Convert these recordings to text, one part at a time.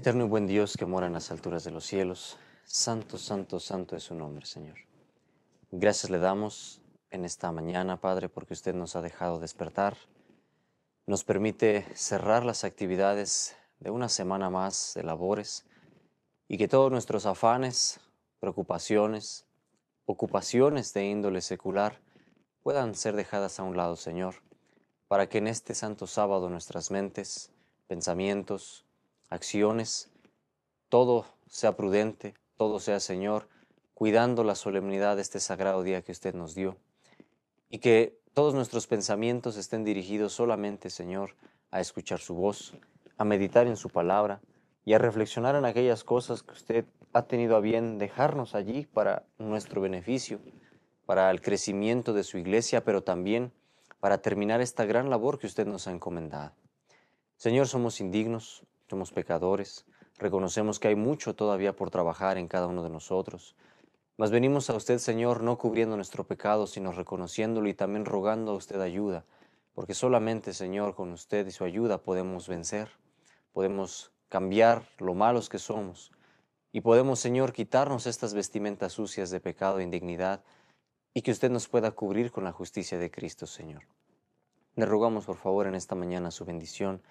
Eterno y buen Dios que mora en las alturas de los cielos, santo, santo, santo es su nombre, Señor. Gracias le damos en esta mañana, Padre, porque usted nos ha dejado despertar, nos permite cerrar las actividades de una semana más de labores y que todos nuestros afanes, preocupaciones, ocupaciones de índole secular puedan ser dejadas a un lado, Señor, para que en este santo sábado nuestras mentes, pensamientos, acciones, todo sea prudente, todo sea, Señor, cuidando la solemnidad de este sagrado día que usted nos dio. Y que todos nuestros pensamientos estén dirigidos solamente, Señor, a escuchar su voz, a meditar en su palabra y a reflexionar en aquellas cosas que usted ha tenido a bien dejarnos allí para nuestro beneficio, para el crecimiento de su iglesia, pero también para terminar esta gran labor que usted nos ha encomendado. Señor, somos indignos, somos pecadores, reconocemos que hay mucho todavía por trabajar en cada uno de nosotros, mas venimos a usted, Señor, no cubriendo nuestro pecado, sino reconociéndolo y también rogando a usted ayuda, porque solamente, Señor, con usted y su ayuda podemos vencer, podemos cambiar lo malos que somos y podemos, Señor, quitarnos estas vestimentas sucias de pecado e indignidad y que usted nos pueda cubrir con la justicia de Cristo, Señor. Le rogamos, por favor, en esta mañana su bendición,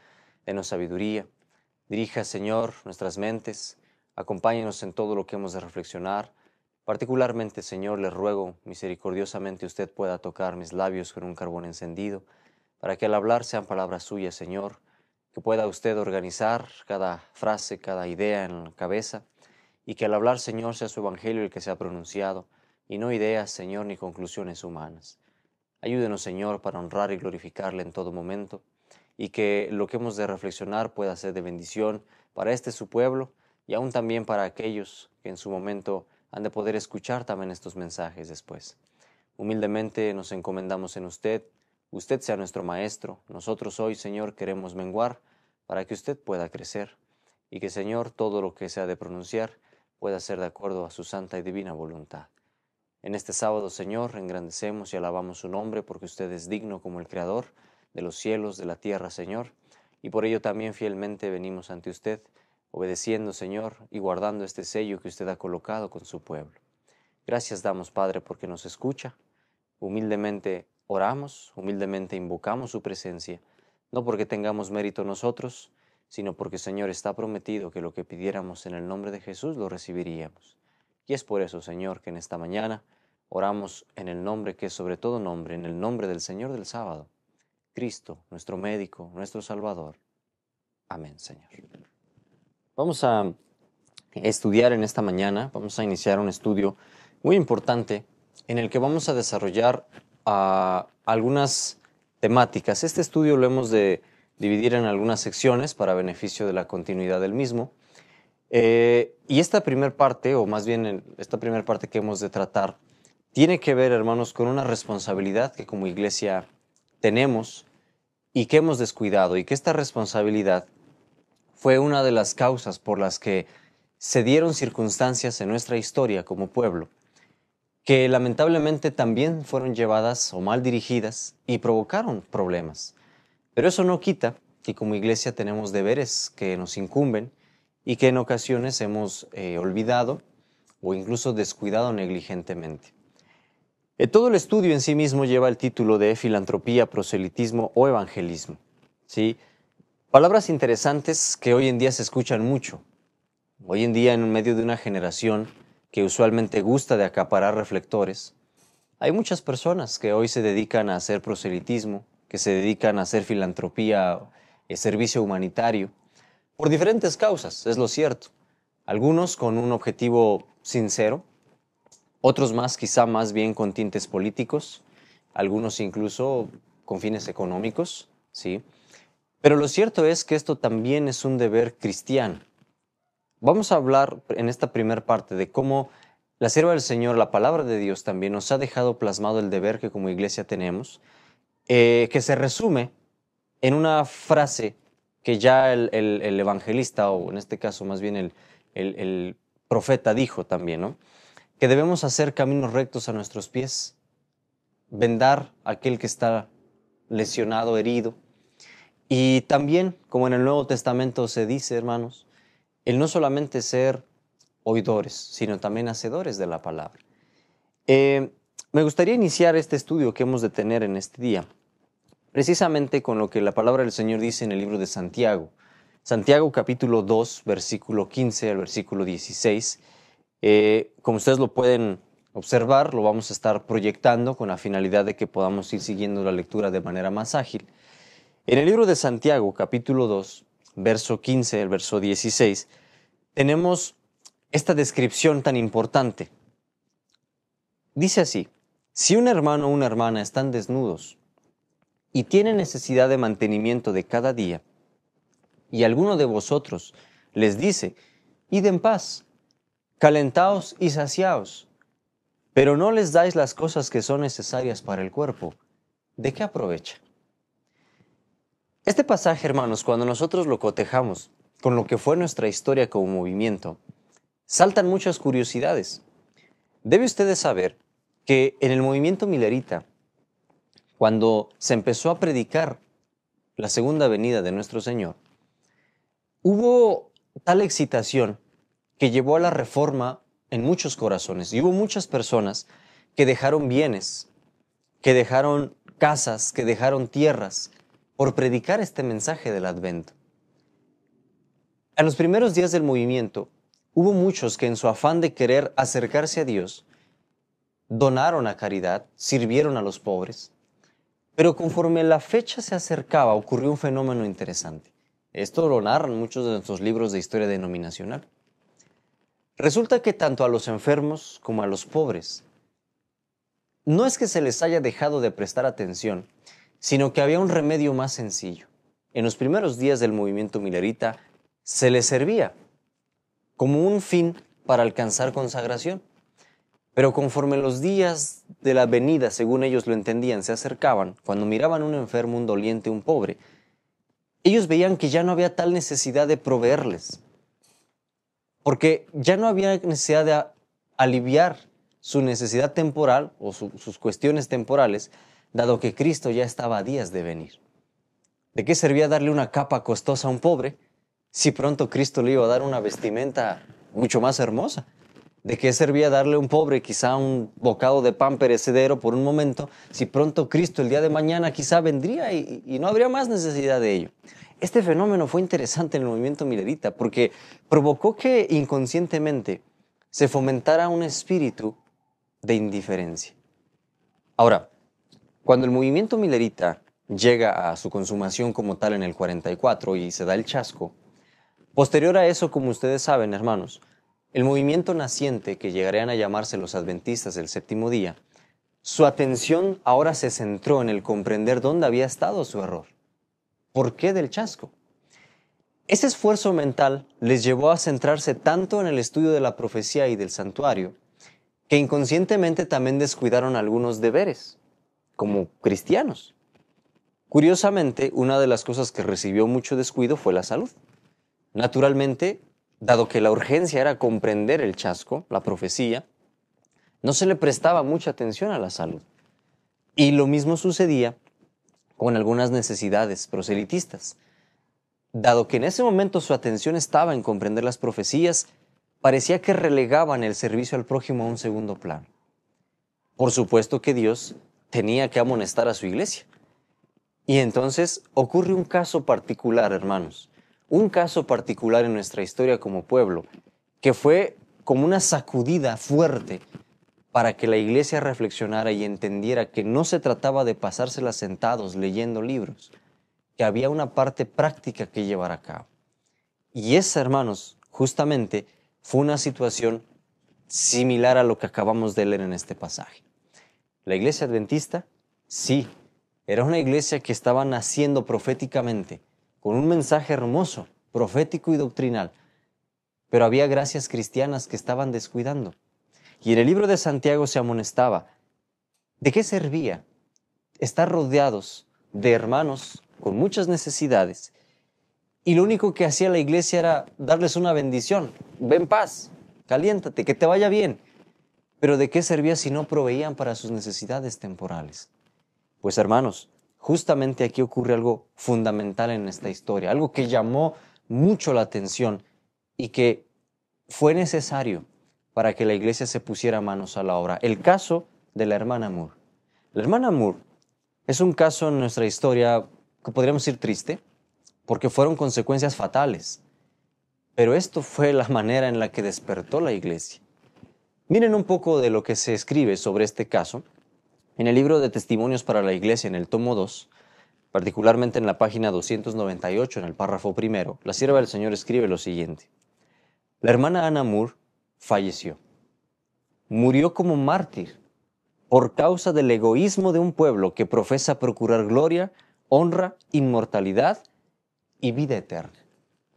denos sabiduría, dirija, Señor, nuestras mentes, acompáñenos en todo lo que hemos de reflexionar. Particularmente, Señor, le ruego misericordiosamente usted pueda tocar mis labios con un carbón encendido, para que al hablar sean palabras suyas, Señor, que pueda usted organizar cada frase, cada idea en la cabeza, y que al hablar, Señor, sea su evangelio el que sea pronunciado, y no ideas, Señor, ni conclusiones humanas. Ayúdenos, Señor, para honrar y glorificarle en todo momento, y que lo que hemos de reflexionar pueda ser de bendición para este su pueblo, y aún también para aquellos que en su momento han de poder escuchar también estos mensajes después. Humildemente nos encomendamos en usted, usted sea nuestro Maestro, nosotros hoy, Señor, queremos menguar para que usted pueda crecer, y que, Señor, todo lo que se ha de pronunciar pueda ser de acuerdo a su santa y divina voluntad. En este sábado, Señor, engrandecemos y alabamos su nombre porque usted es digno como el Creador de los cielos, de la tierra, Señor, y por ello también fielmente venimos ante usted, obedeciendo, Señor, y guardando este sello que usted ha colocado con su pueblo. Gracias damos, Padre, porque nos escucha. Humildemente oramos, humildemente invocamos su presencia, no porque tengamos mérito nosotros, sino porque, Señor, está prometido que lo que pidiéramos en el nombre de Jesús lo recibiríamos. Y es por eso, Señor, que en esta mañana oramos en el nombre que es sobre todo nombre, en el nombre del Señor del sábado, Cristo, nuestro médico, nuestro Salvador. Amén, Señor. Vamos a estudiar en esta mañana, vamos a iniciar un estudio muy importante en el que vamos a desarrollar algunas temáticas. Este estudio lo hemos de dividir en algunas secciones para beneficio de la continuidad del mismo. Y esta primera parte, o más bien esta primera parte que hemos de tratar, tiene que ver, hermanos, con una responsabilidad que como iglesia tenemos y que hemos descuidado, y que esta responsabilidad fue una de las causas por las que se dieron circunstancias en nuestra historia como pueblo, que lamentablemente también fueron llevadas o mal dirigidas y provocaron problemas. Pero eso no quita que como iglesia tenemos deberes que nos incumben y que en ocasiones hemos olvidado o incluso descuidado negligentemente. Todo el estudio en sí mismo lleva el título de Filantropía, Proselitismo o Evangelismo. ¿Sí? Palabras interesantes que hoy en día se escuchan mucho. Hoy en día, en medio de una generación que usualmente gusta de acaparar reflectores, hay muchas personas que hoy se dedican a hacer proselitismo, que se dedican a hacer filantropía, servicio humanitario, por diferentes causas, es lo cierto. Algunos con un objetivo sincero, otros más quizá más bien con tintes políticos, algunos incluso con fines económicos, ¿sí? Pero lo cierto es que esto también es un deber cristiano. Vamos a hablar en esta primera parte de cómo la sierva del Señor, la palabra de Dios también nos ha dejado plasmado el deber que como iglesia tenemos, que se resume en una frase que ya el evangelista, o en este caso más bien el profeta dijo también, ¿no? Que debemos hacer caminos rectos a nuestros pies, vendar a aquel que está lesionado, herido. Y también, como en el Nuevo Testamento se dice, hermanos, el no solamente ser oidores, sino también hacedores de la palabra. Me gustaría iniciar este estudio que hemos de tener en este día, precisamente con lo que la palabra del Señor dice en el libro de Santiago. Santiago capítulo 2, versículo 15 al versículo 16. Como ustedes lo pueden observar, lo vamos a estar proyectando con la finalidad de que podamos ir siguiendo la lectura de manera más ágil. En el libro de Santiago, capítulo 2, verso 15 al verso 16, tenemos esta descripción tan importante. Dice así: si un hermano o una hermana están desnudos y tienen necesidad de mantenimiento de cada día, y alguno de vosotros les dice: id en paz, calentaos y saciaos, pero no les dais las cosas que son necesarias para el cuerpo, ¿de qué aprovecha? Este pasaje, hermanos, cuando nosotros lo cotejamos con lo que fue nuestra historia como movimiento, saltan muchas curiosidades. Debe ustedes saber que en el movimiento milerita, cuando se empezó a predicar la segunda venida de nuestro Señor, hubo tal excitación que llevó a la reforma en muchos corazones. Y hubo muchas personas que dejaron bienes, que dejaron casas, que dejaron tierras por predicar este mensaje del Advento. En los primeros días del movimiento, hubo muchos que en su afán de querer acercarse a Dios, donaron a caridad, sirvieron a los pobres, pero conforme la fecha se acercaba, ocurrió un fenómeno interesante. Esto lo narran muchos de nuestros libros de historia denominacional. Resulta que tanto a los enfermos como a los pobres, no es que se les haya dejado de prestar atención, sino que había un remedio más sencillo. En los primeros días del movimiento milerita se les servía como un fin para alcanzar consagración. Pero conforme los días de la venida, según ellos lo entendían, se acercaban, cuando miraban un enfermo, un doliente, un pobre, ellos veían que ya no había tal necesidad de proveerles, porque ya no había necesidad de aliviar su necesidad temporal o sus cuestiones temporales, dado que Cristo ya estaba a días de venir. ¿De qué servía darle una capa costosa a un pobre si pronto Cristo le iba a dar una vestimenta mucho más hermosa? ¿De qué servía darle a un pobre quizá un bocado de pan perecedero por un momento si pronto Cristo el día de mañana quizá vendría y no habría más necesidad de ello? Este fenómeno fue interesante en el movimiento milerita porque provocó que inconscientemente se fomentara un espíritu de indiferencia. Ahora, cuando el movimiento milerita llega a su consumación como tal en el 44 y se da el chasco, posterior a eso, como ustedes saben, hermanos, el movimiento naciente, que llegarían a llamarse los adventistas del séptimo día, su atención ahora se centró en el comprender dónde había estado su error. ¿Por qué del chasco? Ese esfuerzo mental les llevó a centrarse tanto en el estudio de la profecía y del santuario, que inconscientemente también descuidaron algunos deberes, como cristianos. Curiosamente, una de las cosas que recibió mucho descuido fue la salud. Naturalmente, dado que la urgencia era comprender el chasco, la profecía, no se le prestaba mucha atención a la salud. Y lo mismo sucedía con algunas necesidades proselitistas. Dado que en ese momento su atención estaba en comprender las profecías, parecía que relegaban el servicio al prójimo a un segundo plano. Por supuesto que Dios tenía que amonestar a su iglesia. Y entonces ocurre un caso particular, hermanos, un caso particular en nuestra historia como pueblo, que fue como una sacudida fuerte para que la iglesia reflexionara y entendiera que no se trataba de pasársela sentados leyendo libros, que había una parte práctica que llevar a cabo. Y esa, hermanos, justamente fue una situación similar a lo que acabamos de leer en este pasaje. La iglesia adventista, sí, era una iglesia que estaba naciendo proféticamente, con un mensaje hermoso, profético y doctrinal, pero había gracias cristianas que estaban descuidando. Y en el libro de Santiago se amonestaba, ¿de qué servía estar rodeados de hermanos con muchas necesidades y lo único que hacía la iglesia era darles una bendición? Ven paz, caliéntate, que te vaya bien. Pero ¿de qué servía si no proveían para sus necesidades temporales? Pues hermanos, justamente aquí ocurre algo fundamental en esta historia, algo que llamó mucho la atención y que fue necesario para que la iglesia se pusiera manos a la obra. El caso de la hermana Moore. La hermana Moore es un caso en nuestra historia que podríamos decir triste, porque fueron consecuencias fatales. Pero esto fue la manera en la que despertó la iglesia. Miren un poco de lo que se escribe sobre este caso en el libro de Testimonios para la Iglesia, en el tomo 2, particularmente en la página 298, en el párrafo primero. La sierva del Señor escribe lo siguiente: la hermana Anna Moore falleció. Murió como mártir por causa del egoísmo de un pueblo que profesa procurar gloria, honra, inmortalidad y vida eterna.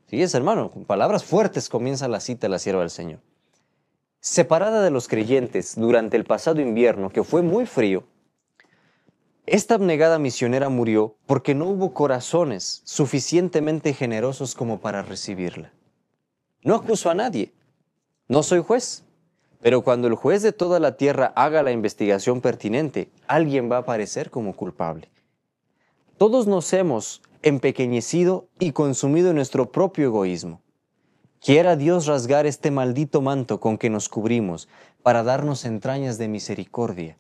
Fíjese, hermano, con palabras fuertes comienza la cita de la sierva del Señor. Separada de los creyentes durante el pasado invierno, que fue muy frío, esta abnegada misionera murió porque no hubo corazones suficientemente generosos como para recibirla. No acuso a nadie, no soy juez, pero cuando el juez de toda la tierra haga la investigación pertinente, alguien va a aparecer como culpable. Todos nos hemos empequeñecido y consumido en nuestro propio egoísmo. Quiera Dios rasgar este maldito manto con que nos cubrimos para darnos entrañas de misericordia,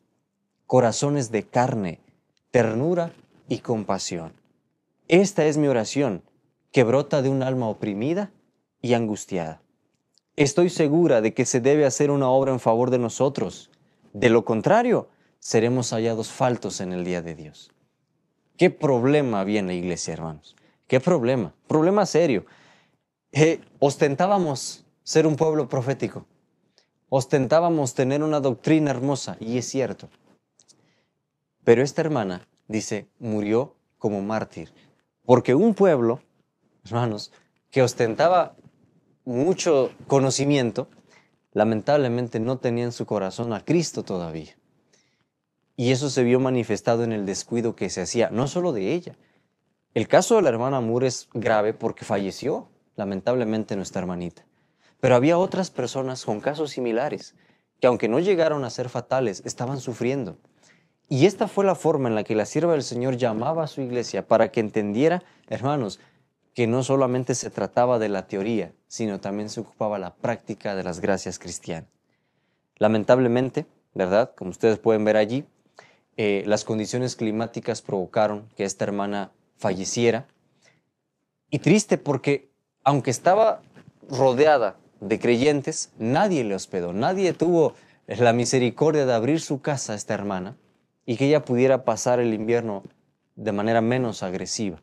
corazones de carne, ternura y compasión. Esta es mi oración, que brota de un alma oprimida y angustiada. Estoy segura de que se debe hacer una obra en favor de nosotros. De lo contrario, seremos hallados faltos en el día de Dios. ¿Qué problema había en la iglesia, hermanos? ¿Qué problema? Problema serio. Ostentábamos ser un pueblo profético. Ostentábamos tener una doctrina hermosa, y es cierto. Pero esta hermana, dice, murió como mártir. Porque un pueblo, hermanos, que ostentaba mucho conocimiento, lamentablemente no tenía en su corazón a Cristo todavía. Y eso se vio manifestado en el descuido que se hacía, no solo de ella. El caso de la hermana Moore es grave porque falleció, lamentablemente, nuestra hermanita. Pero había otras personas con casos similares, que aunque no llegaron a ser fatales, estaban sufriendo. Y esta fue la forma en la que la sierva del Señor llamaba a su iglesia para que entendiera, hermanos, que no solamente se trataba de la teoría, sino también se ocupaba la práctica de las gracias cristianas. Lamentablemente, ¿verdad? Como ustedes pueden ver allí, las condiciones climáticas provocaron que esta hermana falleciera. Y triste porque, aunque estaba rodeada de creyentes, nadie le hospedó, nadie tuvo la misericordia de abrir su casa a esta hermana y que ella pudiera pasar el invierno de manera menos agresiva.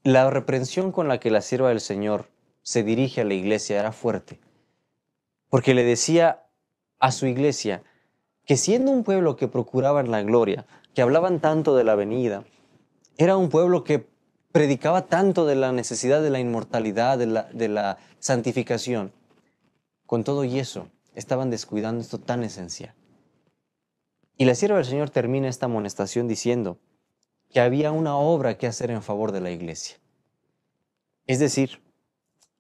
La reprensión con la que la sierva del Señor se dirige a la iglesia era fuerte, porque le decía a su iglesia que siendo un pueblo que procuraban la gloria, que hablaban tanto de la venida, era un pueblo que predicaba tanto de la necesidad de la inmortalidad, de la santificación. Con todo y eso, estaban descuidando esto tan esencial. Y la sierva del Señor termina esta amonestación diciendo que había una obra que hacer en favor de la iglesia. Es decir,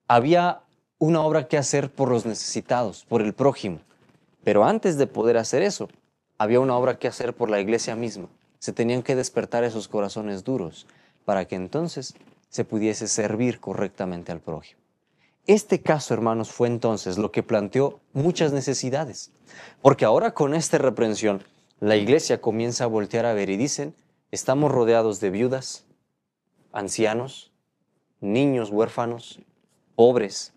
había una obra que hacer por los necesitados, por el prójimo. Pero antes de poder hacer eso, había una obra que hacer por la iglesia misma. Se tenían que despertar esos corazones duros para que entonces se pudiese servir correctamente al prójimo. Este caso, hermanos, fue entonces lo que planteó muchas necesidades. Porque ahora con esta reprensión, la iglesia comienza a voltear a ver y dicen, estamos rodeados de viudas, ancianos, niños huérfanos, pobres.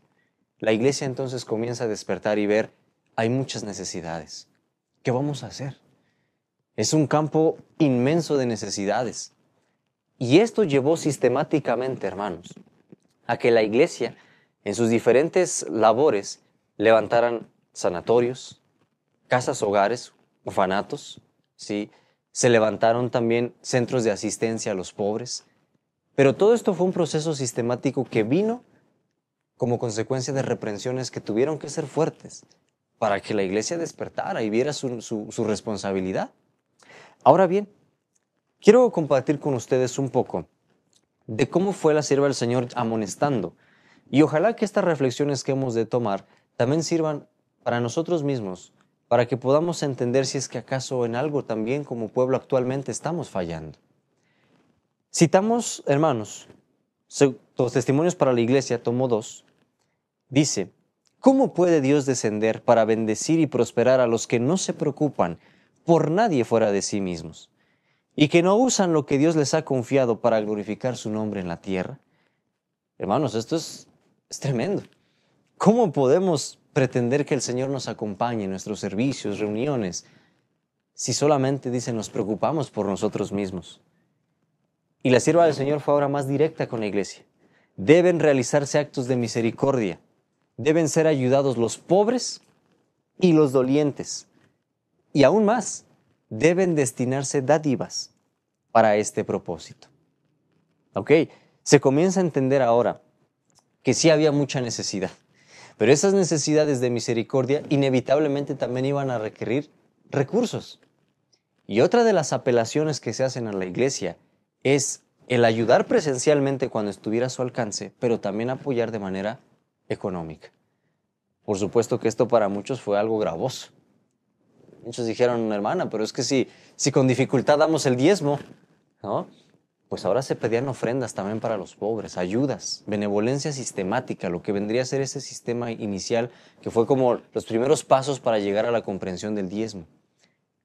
La iglesia entonces comienza a despertar y ver, hay muchas necesidades. ¿Qué vamos a hacer? Es un campo inmenso de necesidades. Y esto llevó sistemáticamente, hermanos, a que la iglesia, en sus diferentes labores, levantaran sanatorios, casas hogares, orfanatos, ¿sí? Se levantaron también centros de asistencia a los pobres. Pero todo esto fue un proceso sistemático que vino como consecuencia de reprensiones que tuvieron que ser fuertes para que la iglesia despertara y viera su responsabilidad. Ahora bien, quiero compartir con ustedes un poco de cómo fue la sierva del Señor amonestando. Y ojalá que estas reflexiones que hemos de tomar también sirvan para nosotros mismos, para que podamos entender si es que acaso en algo también como pueblo actualmente estamos fallando. Citamos, hermanos, Los Testimonios para la Iglesia, tomo 2, dice: ¿cómo puede Dios descender para bendecir y prosperar a los que no se preocupan por nadie fuera de sí mismos y que no usan lo que Dios les ha confiado para glorificar su nombre en la tierra? Hermanos, esto es tremendo. ¿Cómo podemos pretender que el Señor nos acompañe en nuestros servicios, reuniones, si solamente, dicen, nos preocupamos por nosotros mismos? Y la sierva del Señor fue ahora más directa con la iglesia. Deben realizarse actos de misericordia. Deben ser ayudados los pobres y los dolientes. Y aún más, deben destinarse dádivas para este propósito. ¿Ok? Se comienza a entender ahora que sí había mucha necesidad. Pero esas necesidades de misericordia inevitablemente también iban a requerir recursos. Y otra de las apelaciones que se hacen a la iglesia es el ayudar presencialmente cuando estuviera a su alcance, pero también apoyar de manera económica. Por supuesto que esto para muchos fue algo gravoso. Muchos dijeron: hermana, pero es que si con dificultad damos el diezmo, ¿no? Pues ahora se pedían ofrendas también para los pobres, ayudas, benevolencia sistemática, lo que vendría a ser ese sistema inicial que fue como los primeros pasos para llegar a la comprensión del diezmo.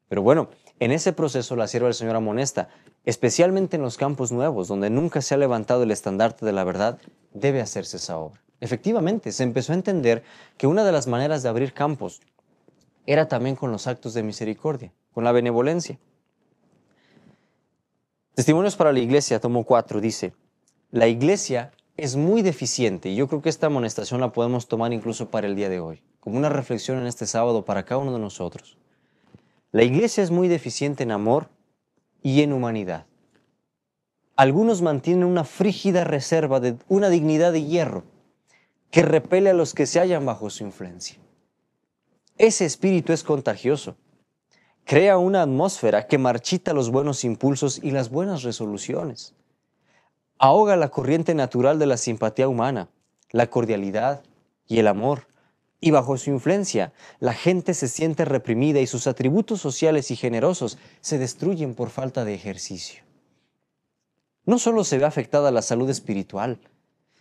Pero bueno, en ese proceso la sierva del Señor amonesta, especialmente en los campos nuevos, donde nunca se ha levantado el estandarte de la verdad, debe hacerse esa obra. Efectivamente, se empezó a entender que una de las maneras de abrir campos era también con los actos de misericordia, con la benevolencia. Testimonios para la Iglesia, tomo 4, dice: la Iglesia es muy deficiente, y yo creo que esta amonestación la podemos tomar incluso para el día de hoy, como una reflexión en este sábado para cada uno de nosotros. La Iglesia es muy deficiente en amor y en humanidad. Algunos mantienen una frígida reserva de una dignidad de hierro que repele a los que se hallan bajo su influencia. Ese espíritu es contagioso. Crea una atmósfera que marchita los buenos impulsos y las buenas resoluciones. Ahoga la corriente natural de la simpatía humana, la cordialidad y el amor. Y bajo su influencia, la gente se siente reprimida y sus atributos sociales y generosos se destruyen por falta de ejercicio. No solo se ve afectada la salud espiritual,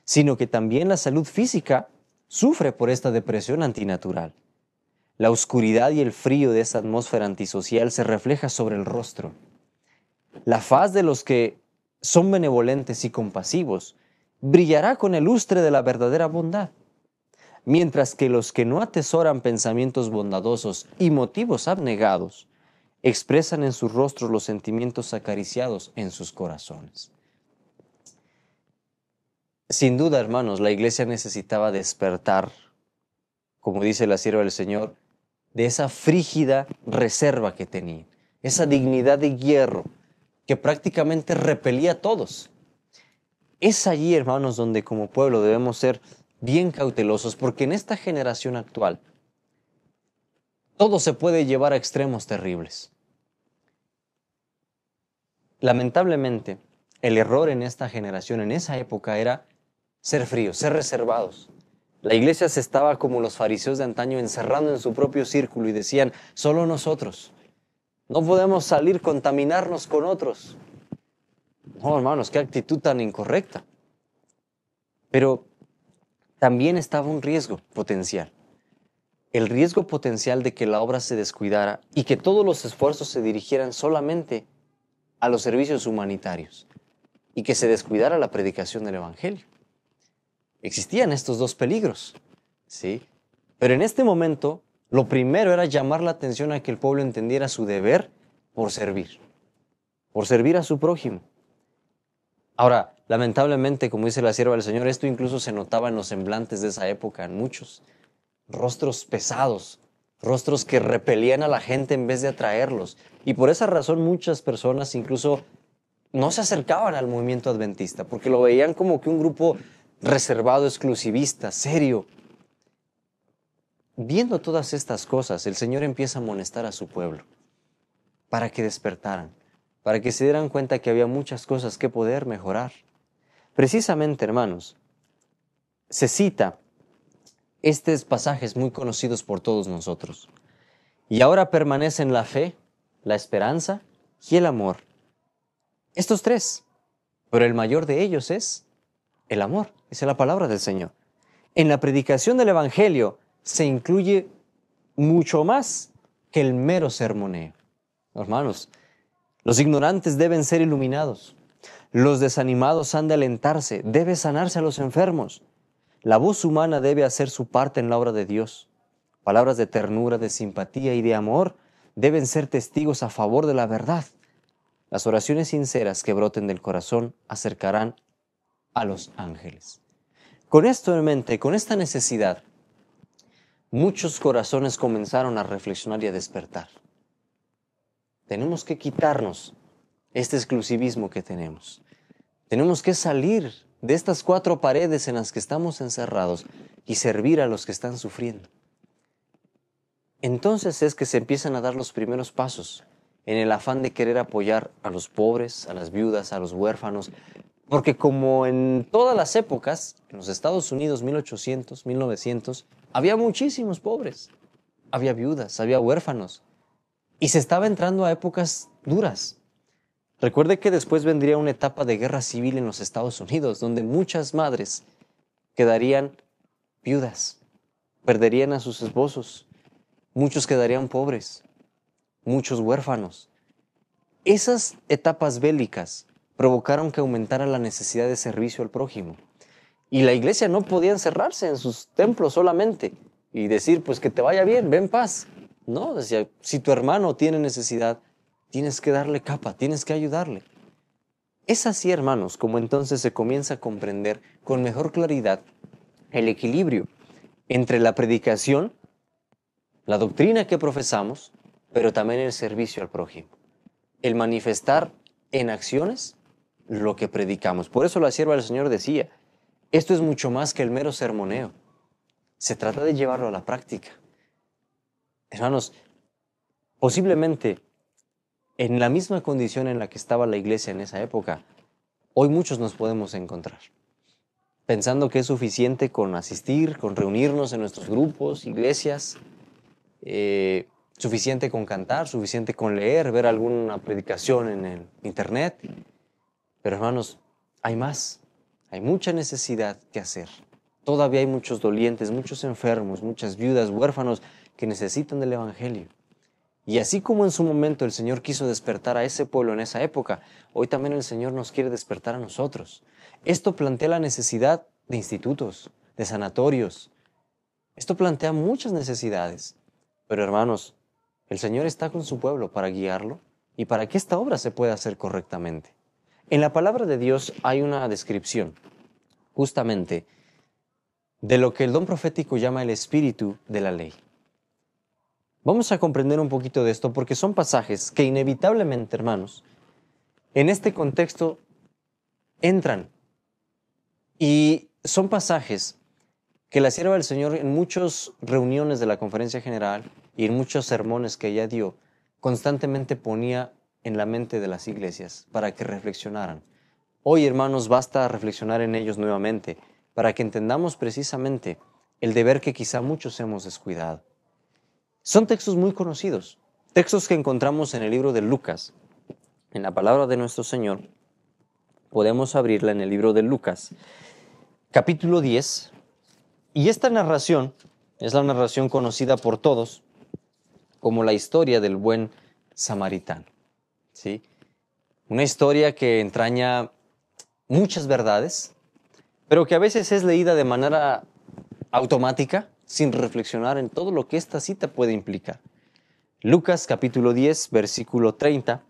sino que también la salud física sufre por esta depresión antinatural. La oscuridad y el frío de esa atmósfera antisocial se refleja sobre el rostro. La faz de los que son benevolentes y compasivos brillará con el lustre de la verdadera bondad, mientras que los que no atesoran pensamientos bondadosos y motivos abnegados expresan en sus rostros los sentimientos acariciados en sus corazones. Sin duda, hermanos, la iglesia necesitaba despertar, como dice la sierva del Señor, de esa frígida reserva que tenía, esa dignidad de hierro que prácticamente repelía a todos. Es allí, hermanos, donde como pueblo debemos ser bien cautelosos, porque en esta generación actual todo se puede llevar a extremos terribles. Lamentablemente, el error en esta generación, en esa época, era ser fríos, ser reservados. La iglesia se estaba, como los fariseos de antaño, encerrando en su propio círculo y decían: solo nosotros. No podemos salir, contaminarnos con otros. No, hermanos, qué actitud tan incorrecta. Pero también estaba un riesgo potencial. El riesgo potencial de que la obra se descuidara y que todos los esfuerzos se dirigieran solamente a los servicios humanitarios y que se descuidara la predicación del Evangelio. Existían estos dos peligros, ¿sí? Pero en este momento, lo primero era llamar la atención a que el pueblo entendiera su deber por servir a su prójimo. Ahora, lamentablemente, como dice la sierva del Señor, esto incluso se notaba en los semblantes de esa época, en muchos. Rostros pesados, rostros que repelían a la gente en vez de atraerlos. Y por esa razón muchas personas incluso no se acercaban al movimiento adventista, porque lo veían como que un grupo reservado, exclusivista, serio. Viendo todas estas cosas, el Señor empieza a amonestar a su pueblo para que despertaran, para que se dieran cuenta que había muchas cosas que poder mejorar. Precisamente, hermanos, se cita estos pasajes muy conocidos por todos nosotros. Y ahora permanecen la fe, la esperanza y el amor. Estos tres, pero el mayor de ellos es el amor, esa es la palabra del Señor. En la predicación del Evangelio se incluye mucho más que el mero sermoneo. Hermanos, los ignorantes deben ser iluminados. Los desanimados han de alentarse, debe sanarse a los enfermos. La voz humana debe hacer su parte en la obra de Dios. Palabras de ternura, de simpatía y de amor deben ser testigos a favor de la verdad. Las oraciones sinceras que broten del corazón acercarán a los ángeles. Con esto en mente, con esta necesidad, muchos corazones comenzaron a reflexionar y a despertar. Tenemos que quitarnos este exclusivismo que tenemos. Tenemos que salir de estas 4 paredes en las que estamos encerrados y servir a los que están sufriendo. Entonces es que se empiezan a dar los primeros pasos en el afán de querer apoyar a los pobres, a las viudas, a los huérfanos, porque como en todas las épocas, en los Estados Unidos, 1800, 1900, había muchísimos pobres, había viudas, había huérfanos, y se estaba entrando a épocas duras. Recuerde que después vendría una etapa de guerra civil en los Estados Unidos, donde muchas madres quedarían viudas, perderían a sus esposos, muchos quedarían pobres, muchos huérfanos. Esas etapas bélicas provocaron que aumentara la necesidad de servicio al prójimo. Y la iglesia no podía encerrarse en sus templos solamente y decir, pues que te vaya bien, ve en paz. No, decía, si tu hermano tiene necesidad, tienes que darle capa, tienes que ayudarle. Es así, hermanos, como entonces se comienza a comprender con mejor claridad el equilibrio entre la predicación, la doctrina que profesamos, pero también el servicio al prójimo. El manifestar en acciones lo que predicamos. Por eso la sierva del Señor decía, esto es mucho más que el mero sermoneo. Se trata de llevarlo a la práctica. Hermanos, posiblemente en la misma condición en la que estaba la iglesia en esa época, hoy muchos nos podemos encontrar, pensando que es suficiente con asistir, con reunirnos en nuestros grupos, iglesias, suficiente con cantar, suficiente con leer, ver alguna predicación en el internet. Pero hermanos, hay más, hay mucha necesidad que hacer. Todavía hay muchos dolientes, muchos enfermos, muchas viudas, huérfanos que necesitan del Evangelio. Y así como en su momento el Señor quiso despertar a ese pueblo en esa época, hoy también el Señor nos quiere despertar a nosotros. Esto plantea la necesidad de institutos, de sanatorios. Esto plantea muchas necesidades. Pero hermanos, el Señor está con su pueblo para guiarlo y para que esta obra se pueda hacer correctamente. En la palabra de Dios hay una descripción, justamente, de lo que el don profético llama el espíritu de la ley. Vamos a comprender un poquito de esto porque son pasajes que inevitablemente, hermanos, en este contexto entran. Y son pasajes que la sierva del Señor en muchas reuniones de la Conferencia General y en muchos sermones que ella dio, constantemente ponía en la mente de las iglesias para que reflexionaran. Hoy, hermanos, basta reflexionar en ellos nuevamente para que entendamos precisamente el deber que quizá muchos hemos descuidado. Son textos muy conocidos, textos que encontramos en el libro de Lucas. En la palabra de nuestro Señor, podemos abrirla en el libro de Lucas, capítulo 10, y esta narración es la narración conocida por todos como la historia del buen samaritano, ¿sí? Una historia que entraña muchas verdades, pero que a veces es leída de manera automática, sin reflexionar en todo lo que esta cita puede implicar. Lucas capítulo 10, versículo 30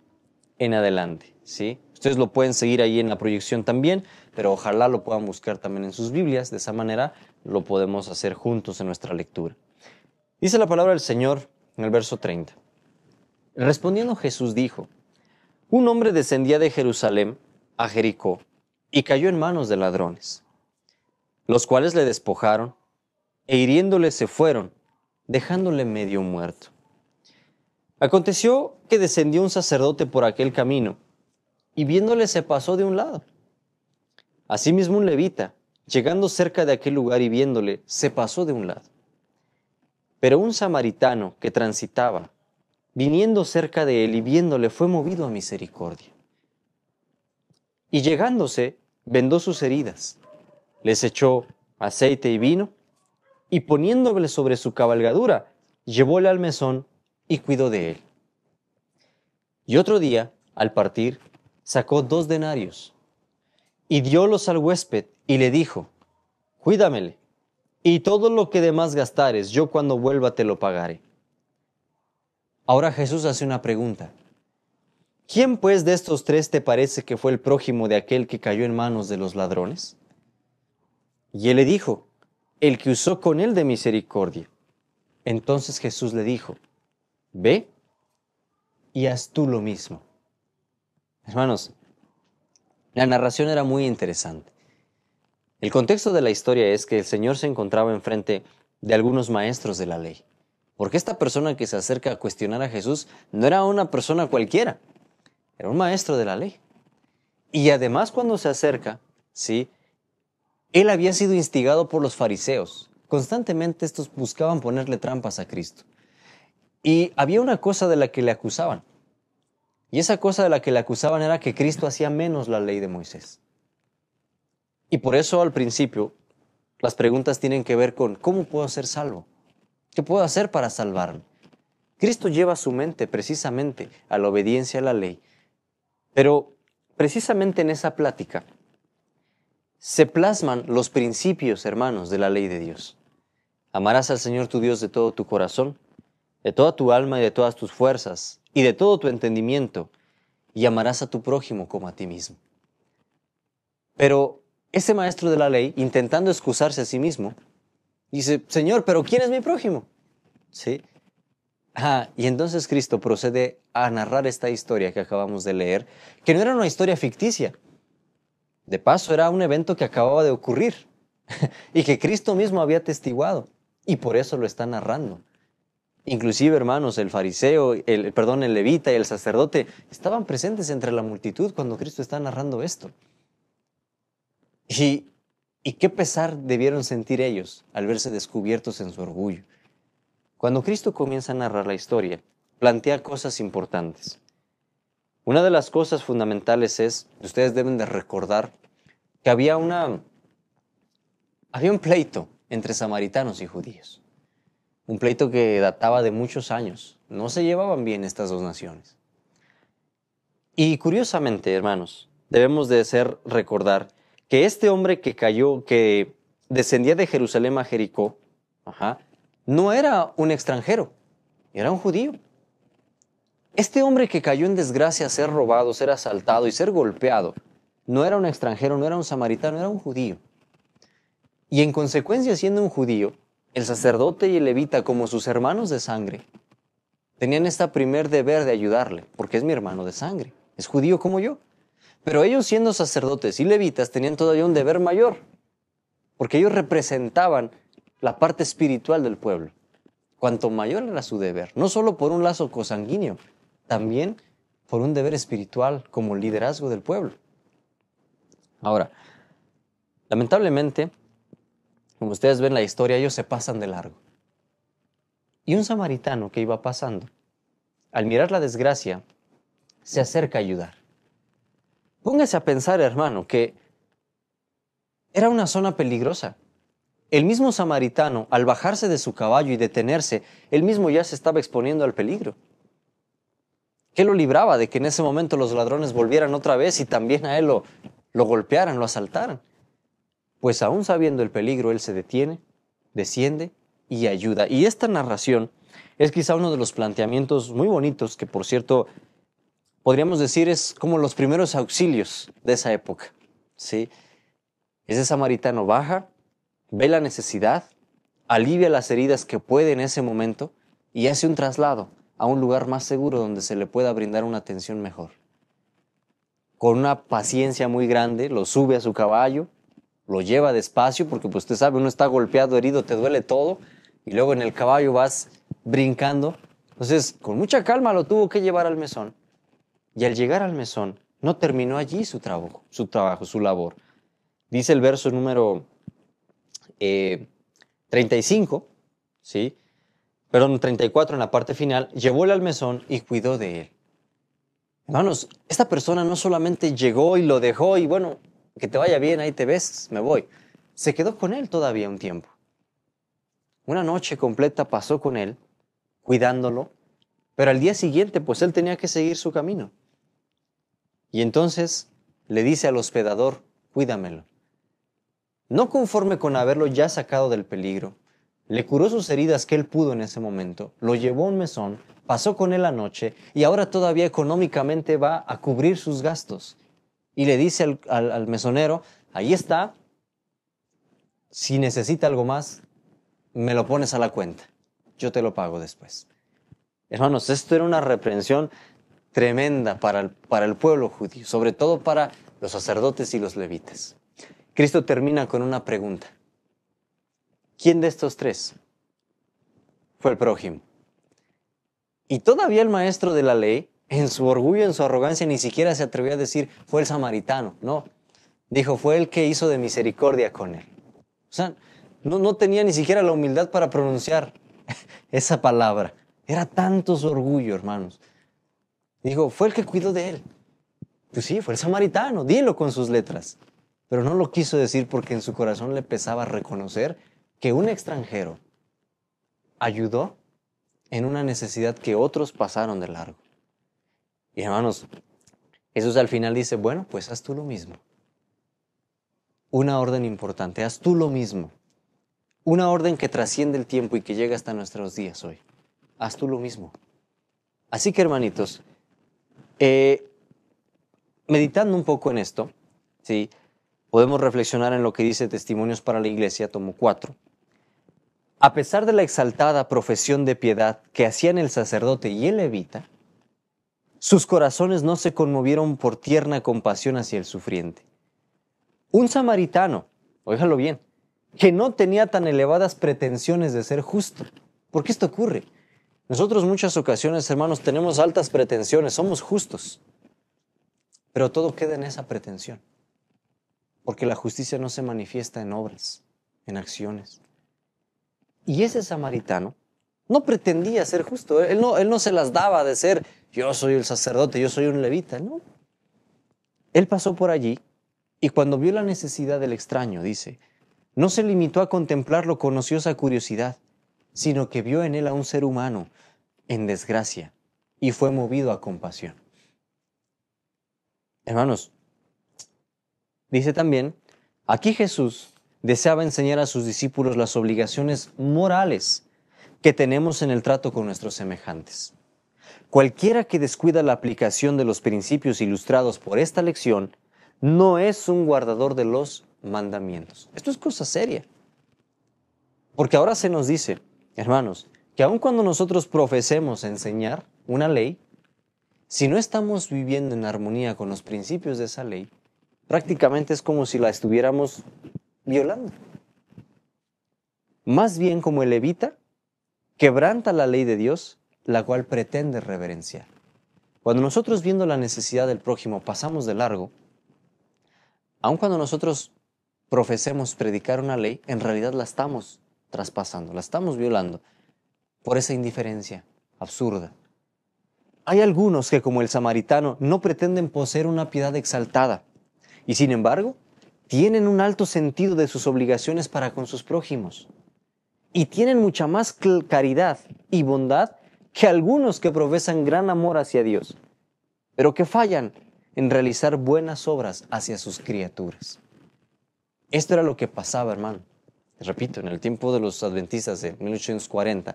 en adelante, ¿sí? Ustedes lo pueden seguir ahí en la proyección también, pero ojalá lo puedan buscar también en sus Biblias, de esa manera lo podemos hacer juntos en nuestra lectura. Dice la palabra del Señor en el verso 30. Respondiendo Jesús dijo, un hombre descendía de Jerusalén a Jericó y cayó en manos de ladrones, los cuales le despojaron e hiriéndole se fueron, dejándole medio muerto. Aconteció que descendió un sacerdote por aquel camino, y viéndole se pasó de un lado. Asimismo un levita, llegando cerca de aquel lugar y viéndole, se pasó de un lado. Pero un samaritano que transitaba, viniendo cerca de él y viéndole, fue movido a misericordia. Y llegándose, vendó sus heridas, Les echó aceite y vino, y poniéndole sobre su cabalgadura, llevóle al mesón y cuidó de él. Y otro día, al partir, sacó 2 denarios, y diólos al huésped, y le dijo, cuídamele, y todo lo que de más gastares, yo cuando vuelva te lo pagaré. Ahora Jesús hace una pregunta. ¿Quién pues de estos 3 te parece que fue el prójimo de aquel que cayó en manos de los ladrones? Y él le dijo, el que usó con él de misericordia. Entonces Jesús le dijo, ve y haz tú lo mismo. Hermanos, la narración era muy interesante. El contexto de la historia es que el Señor se encontraba enfrente de algunos maestros de la ley. Porque esta persona que se acerca a cuestionar a Jesús no era una persona cualquiera, era un maestro de la ley. Y además cuando se acerca, ¿sí?, él había sido instigado por los fariseos. Constantemente estos buscaban ponerle trampas a Cristo. Y había una cosa de la que le acusaban. Y esa cosa de la que le acusaban era que Cristo hacía menos la ley de Moisés. Y por eso al principio las preguntas tienen que ver con ¿cómo puedo ser salvo? ¿Qué puedo hacer para salvarme? Cristo lleva su mente precisamente a la obediencia a la ley. Pero precisamente en esa plática se plasman los principios, hermanos, de la ley de Dios. Amarás al Señor tu Dios de todo tu corazón, de toda tu alma y de todas tus fuerzas, y de todo tu entendimiento, y amarás a tu prójimo como a ti mismo. Pero ese maestro de la ley, intentando excusarse a sí mismo, dice, Señor, ¿pero quién es mi prójimo? ¿Sí? Y entonces Cristo procede a narrar esta historia que acabamos de leer, que no era una historia ficticia. De paso, era un evento que acababa de ocurrir y que Cristo mismo había atestiguado, y por eso lo está narrando. Inclusive, hermanos, el fariseo, el levita y el sacerdote estaban presentes entre la multitud cuando Cristo está narrando esto. Y qué pesar debieron sentir ellos al verse descubiertos en su orgullo. Cuando Cristo comienza a narrar la historia, plantea cosas importantes. Una de las cosas fundamentales es, ustedes deben de recordar, que había un pleito entre samaritanos y judíos. Un pleito que databa de muchos años. No se llevaban bien estas dos naciones. Y curiosamente, hermanos, debemos de recordar que este hombre que cayó, que descendía de Jerusalén a Jericó, no era un extranjero, era un judío. Este hombre que cayó en desgracia, ser robado, ser asaltado y ser golpeado, no era un extranjero, no era un samaritano, era un judío. Y en consecuencia, siendo un judío, el sacerdote y el levita, como sus hermanos de sangre, tenían este primer deber de ayudarle, porque es mi hermano de sangre, es judío como yo. Pero ellos, siendo sacerdotes y levitas, tenían todavía un deber mayor, porque ellos representaban la parte espiritual del pueblo. Cuanto mayor era su deber, no solo por un lazo consanguíneo, también por un deber espiritual como liderazgo del pueblo. Ahora, lamentablemente, como ustedes ven la historia, ellos se pasan de largo. Y un samaritano que iba pasando, al mirar la desgracia, se acerca a ayudar. Póngase a pensar, hermano, que era una zona peligrosa. El mismo samaritano, al bajarse de su caballo y detenerse, él mismo ya se estaba exponiendo al peligro. ¿Qué lo libraba de que en ese momento los ladrones volvieran otra vez y también a él lo golpearan, lo asaltaran? Pues aún sabiendo el peligro, él se detiene, desciende y ayuda. Y esta narración es quizá uno de los planteamientos muy bonitos que, por cierto, podríamos decir es como los primeros auxilios de esa época, ¿sí? Ese samaritano baja, ve la necesidad, alivia las heridas que puede en ese momento y hace un traslado a un lugar más seguro donde se le pueda brindar una atención mejor. Con una paciencia muy grande, lo sube a su caballo, lo lleva despacio, porque pues usted sabe, uno está golpeado, herido, te duele todo, y luego en el caballo vas brincando. Entonces, con mucha calma lo tuvo que llevar al mesón. Y al llegar al mesón, no terminó allí su trabajo, su labor. Dice el verso número 35, ¿sí? Perdón, 34 en la parte final, llevóle al mesón y cuidó de él. Hermanos, esta persona no solamente llegó y lo dejó y bueno, que te vaya bien, ahí te ves, me voy. se quedó con él todavía un tiempo. Una noche completa pasó con él, cuidándolo, pero al día siguiente pues él tenía que seguir su camino. Y entonces le dice al hospedador, cuídamelo. No conforme con haberlo ya sacado del peligro, le curó sus heridas que él pudo en ese momento, lo llevó a un mesón, pasó con él la noche y ahora todavía económicamente va a cubrir sus gastos. Y le dice al mesonero, ahí está, si necesita algo más, me lo pones a la cuenta, yo te lo pago después. Hermanos, esto era una reprensión tremenda para el pueblo judío, sobre todo para los sacerdotes y los levitas. Cristo termina con una pregunta. ¿Quién de estos tres fue el prójimo? Y todavía el maestro de la ley, en su orgullo, en su arrogancia, ni siquiera se atrevió a decir, fue el samaritano. No, dijo, fue el que hizo de misericordia con él. O sea, no tenía ni siquiera la humildad para pronunciar esa palabra. Era tanto su orgullo, hermanos. Dijo, fue el que cuidó de él. Pues sí, fue el samaritano, dilo con sus letras. Pero no lo quiso decir porque en su corazón le pesaba reconocer que un extranjero ayudó en una necesidad que otros pasaron de largo. Y hermanos, Jesús al final dice, bueno, pues haz tú lo mismo. Una orden importante, haz tú lo mismo. Una orden que trasciende el tiempo y que llega hasta nuestros días hoy. Haz tú lo mismo. Así que, hermanitos, meditando un poco en esto, ¿sí? Podemos reflexionar en lo que dice Testimonios para la Iglesia, tomo 4. A pesar de la exaltada profesión de piedad que hacían el sacerdote y el levita, sus corazones no se conmovieron por tierna compasión hacia el sufriente. Un samaritano, óigalo bien, que no tenía tan elevadas pretensiones de ser justo. ¿Por qué esto ocurre? Nosotros muchas ocasiones, hermanos, tenemos altas pretensiones, somos justos, pero todo queda en esa pretensión, porque la justicia no se manifiesta en obras, en acciones. Y ese samaritano no pretendía ser justo, él no se las daba de ser, yo soy el sacerdote, yo soy un levita, no. Él pasó por allí y cuando vio la necesidad del extraño, dice, no se limitó a contemplarlo con ociosa curiosidad, sino que vio en él a un ser humano en desgracia y fue movido a compasión. Hermanos, dice también, aquí Jesús deseaba enseñar a sus discípulos las obligaciones morales que tenemos en el trato con nuestros semejantes. Cualquiera que descuida la aplicación de los principios ilustrados por esta lección no es un guardador de los mandamientos. Esto es cosa seria. Porque ahora se nos dice, hermanos, que aun cuando nosotros profesemos enseñar una ley, si no estamos viviendo en armonía con los principios de esa ley, prácticamente es como si la estuviéramos violando. Más bien como el levita quebranta la ley de Dios, la cual pretende reverenciar. Cuando nosotros viendo la necesidad del prójimo pasamos de largo, aun cuando nosotros profesemos predicar una ley, en realidad la estamos traspasando, la estamos violando por esa indiferencia absurda. Hay algunos que, como el samaritano, no pretenden poseer una piedad exaltada y, sin embargo, tienen un alto sentido de sus obligaciones para con sus prójimos y tienen mucha más caridad y bondad que algunos que profesan gran amor hacia Dios, pero que fallan en realizar buenas obras hacia sus criaturas. Esto era lo que pasaba, hermano. Repito, en el tiempo de los adventistas de 1840,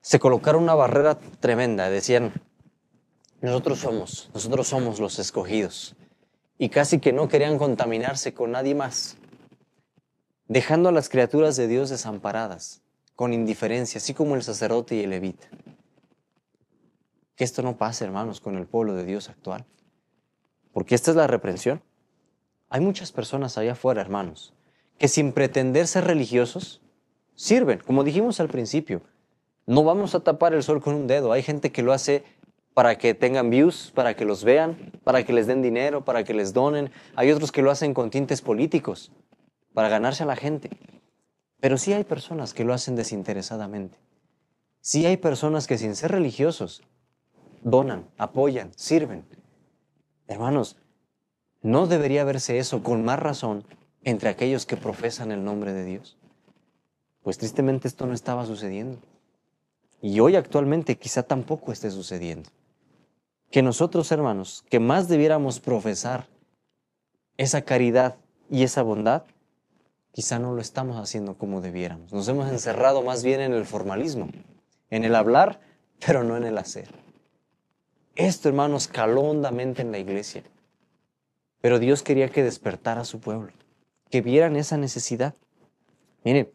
se colocaron una barrera tremenda. Decían, nosotros somos los escogidos. Y casi que no querían contaminarse con nadie más, dejando a las criaturas de Dios desamparadas, con indiferencia, así como el sacerdote y el levita. Que esto no pase, hermanos, con el pueblo de Dios actual. Porque esta es la reprensión. Hay muchas personas allá afuera, hermanos, que sin pretender ser religiosos, sirven, como dijimos al principio. No vamos a tapar el sol con un dedo. Hay gente que lo hace para que tengan views, para que los vean, para que les den dinero, para que les donen. Hay otros que lo hacen con tintes políticos, para ganarse a la gente. Pero sí hay personas que lo hacen desinteresadamente. Sí hay personas que sin ser religiosos donan, apoyan, sirven. Hermanos, no debería verse eso con más razón entre aquellos que profesan el nombre de Dios? Pues tristemente esto no estaba sucediendo. Y hoy actualmente quizá tampoco esté sucediendo. Que nosotros, hermanos, que más debiéramos profesar esa caridad y esa bondad, quizá no lo estamos haciendo como debiéramos. Nos hemos encerrado más bien en el formalismo, en el hablar, pero no en el hacer. Esto, hermanos, caló hondamente en la iglesia. Pero Dios quería que despertara a su pueblo, que vieran esa necesidad. Miren,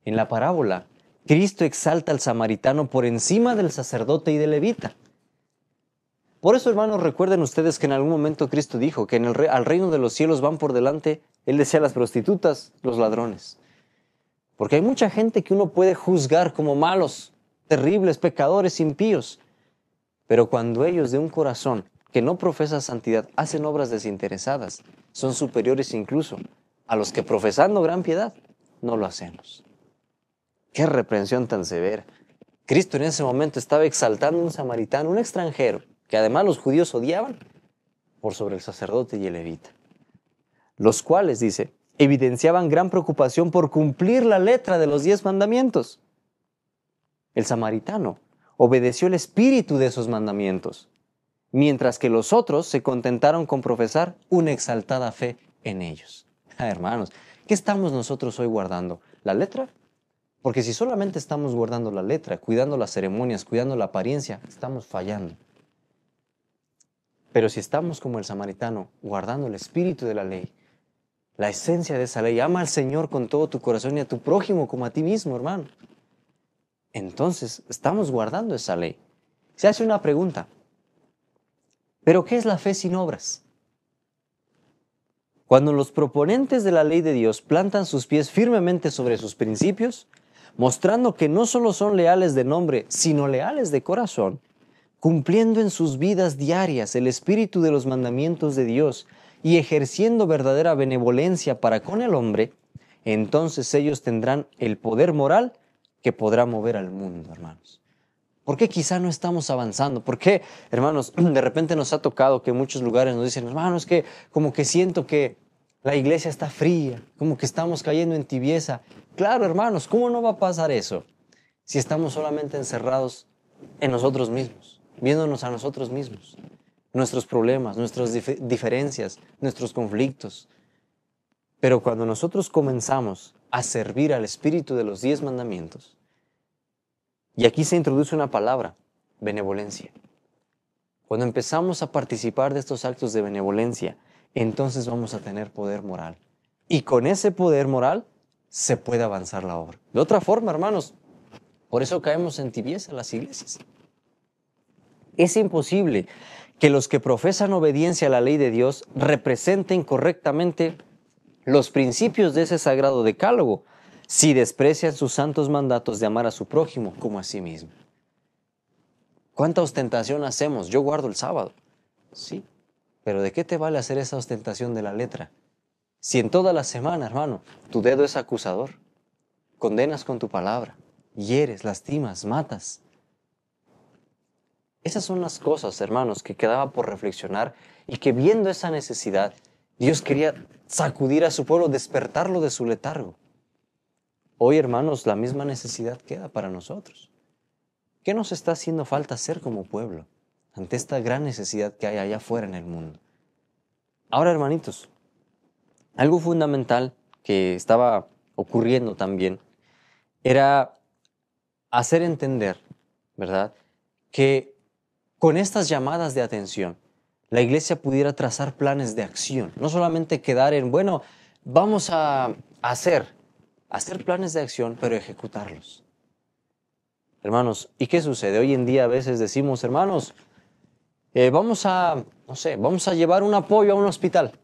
en la parábola, Cristo exalta al samaritano por encima del sacerdote y del levita. Por eso, hermanos, recuerden ustedes que en algún momento Cristo dijo que al reino de los cielos van por delante, Él decía, las prostitutas, los ladrones. Porque hay mucha gente que uno puede juzgar como malos, terribles, pecadores, impíos. Pero cuando ellos de un corazón que no profesa santidad hacen obras desinteresadas, son superiores incluso a los que profesando gran piedad no lo hacemos. ¡Qué reprensión tan severa! Cristo en ese momento estaba exaltando a un samaritano, un extranjero, que además los judíos odiaban, por sobre el sacerdote y el levita, los cuales, dice, evidenciaban gran preocupación por cumplir la letra de los 10 mandamientos. El samaritano obedeció el espíritu de esos mandamientos, mientras que los otros se contentaron con profesar una exaltada fe en ellos. Hermanos, ¿qué estamos nosotros hoy guardando? ¿La letra? Porque si solamente estamos guardando la letra, cuidando las ceremonias, cuidando la apariencia, estamos fallando. Pero si estamos como el samaritano, guardando el espíritu de la ley, la esencia de esa ley, ama al Señor con todo tu corazón y a tu prójimo como a ti mismo, hermano. Entonces, estamos guardando esa ley. Se hace una pregunta, ¿pero qué es la fe sin obras? Cuando los proponentes de la ley de Dios plantan sus pies firmemente sobre sus principios, mostrando que no solo son leales de nombre, sino leales de corazón, cumpliendo en sus vidas diarias el espíritu de los mandamientos de Dios y ejerciendo verdadera benevolencia para con el hombre, entonces ellos tendrán el poder moral que podrá mover al mundo, hermanos. ¿Por qué quizá no estamos avanzando? ¿Por qué, hermanos, de repente nos ha tocado que en muchos lugares nos dicen, hermanos, que como que siento que la iglesia está fría, como que estamos cayendo en tibieza? Claro, hermanos, ¿cómo no va a pasar eso si estamos solamente encerrados en nosotros mismos, viéndonos a nosotros mismos, nuestros problemas, nuestras diferencias, nuestros conflictos? Pero cuando nosotros comenzamos a servir al espíritu de los 10 mandamientos, y aquí se introduce una palabra, benevolencia. Cuando empezamos a participar de estos actos de benevolencia, entonces vamos a tener poder moral. Y con ese poder moral se puede avanzar la obra. De otra forma, hermanos, por eso caemos en tibieza en las iglesias. Es imposible que los que profesan obediencia a la ley de Dios representen correctamente los principios de ese sagrado decálogo si desprecian sus santos mandatos de amar a su prójimo como a sí mismo. ¿Cuánta ostentación hacemos? Yo guardo el sábado. Sí, pero ¿de qué te vale hacer esa ostentación de la letra? Si en toda la semana, hermano, tu dedo es acusador, condenas con tu palabra, hieres, lastimas, matas. Esas son las cosas, hermanos, que quedaba por reflexionar y que viendo esa necesidad, Dios quería sacudir a su pueblo, despertarlo de su letargo. Hoy, hermanos, la misma necesidad queda para nosotros. ¿Qué nos está haciendo falta hacer como pueblo ante esta gran necesidad que hay allá afuera en el mundo? Ahora, hermanitos, algo fundamental que estaba ocurriendo también era hacer entender, ¿verdad?, que con estas llamadas de atención, la iglesia pudiera trazar planes de acción, no solamente quedar en, bueno, vamos a hacer planes de acción, pero ejecutarlos. Hermanos, ¿y qué sucede? Hoy en día a veces decimos, hermanos, vamos a llevar un apoyo a un hospital.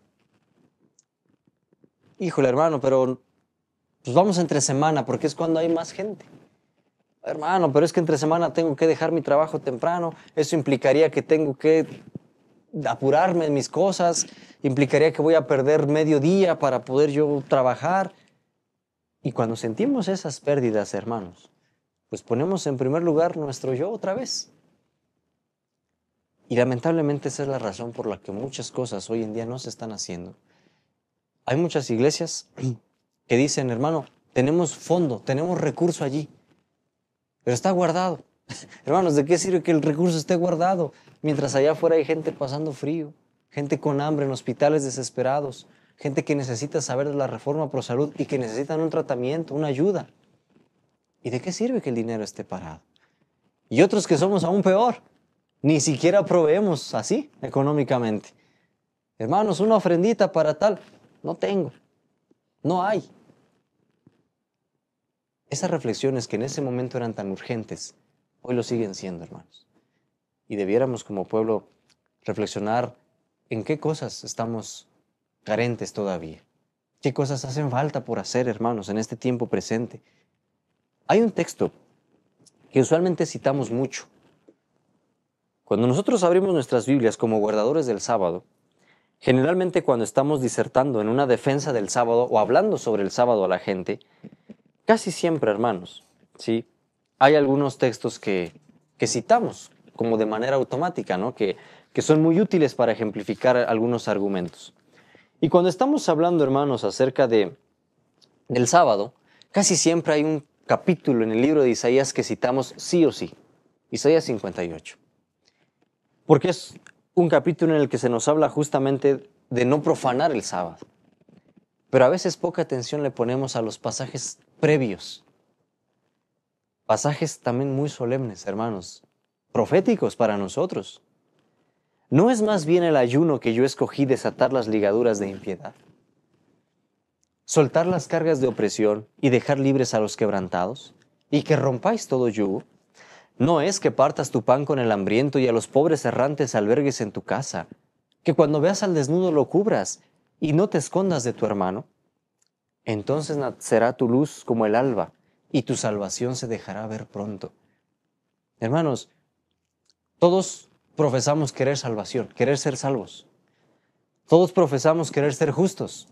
Híjole, hermano, pero pues vamos entre semana porque es cuando hay más gente. Hermano, pero es que entre semana tengo que dejar mi trabajo temprano, eso implicaría que tengo que apurarme en mis cosas, implicaría que voy a perder medio día para poder yo trabajar. Y cuando sentimos esas pérdidas, hermanos, pues ponemos en primer lugar nuestro yo otra vez. Y lamentablemente esa es la razón por la que muchas cosas hoy en día no se están haciendo. Hay muchas iglesias que dicen, hermano, tenemos fondo, tenemos recurso allí, pero está guardado. Hermanos, ¿de qué sirve que el recurso esté guardado mientras allá afuera hay gente pasando frío, gente con hambre en hospitales desesperados, gente que necesita saber de la reforma pro salud y que necesitan un tratamiento, una ayuda? ¿Y de qué sirve que el dinero esté parado? Y otros que somos aún peor, ni siquiera proveemos así económicamente. Hermanos, una ofrendita para tal, no tengo, no hay. Esas reflexiones que en ese momento eran tan urgentes, hoy lo siguen siendo, hermanos. Y debiéramos como pueblo reflexionar en qué cosas estamos carentes todavía. ¿Qué cosas hacen falta por hacer, hermanos, en este tiempo presente? Hay un texto que usualmente citamos mucho. Cuando nosotros abrimos nuestras Biblias como guardadores del sábado, generalmente cuando estamos disertando en una defensa del sábado o hablando sobre el sábado a la gente, casi siempre, hermanos, ¿sí? Hay algunos textos que citamos como de manera automática, ¿no? Que son muy útiles para ejemplificar algunos argumentos. Y cuando estamos hablando, hermanos, acerca del sábado, casi siempre hay un capítulo en el libro de Isaías que citamos sí o sí, Isaías 58. Porque es un capítulo en el que se nos habla justamente de no profanar el sábado. Pero a veces poca atención le ponemos a los pasajes previos. Pasajes también muy solemnes, hermanos, proféticos para nosotros. ¿No es más bien el ayuno que yo escogí desatar las ligaduras de impiedad? Soltar las cargas de opresión y dejar libres a los quebrantados, y que rompáis todo yugo. ¿No es que partas tu pan con el hambriento y a los pobres errantes albergues en tu casa? Que cuando veas al desnudo lo cubras y no te escondas de tu hermano. Entonces nacerá tu luz como el alba y tu salvación se dejará ver pronto. Hermanos, todos profesamos querer salvación, querer ser salvos. Todos profesamos querer ser justos.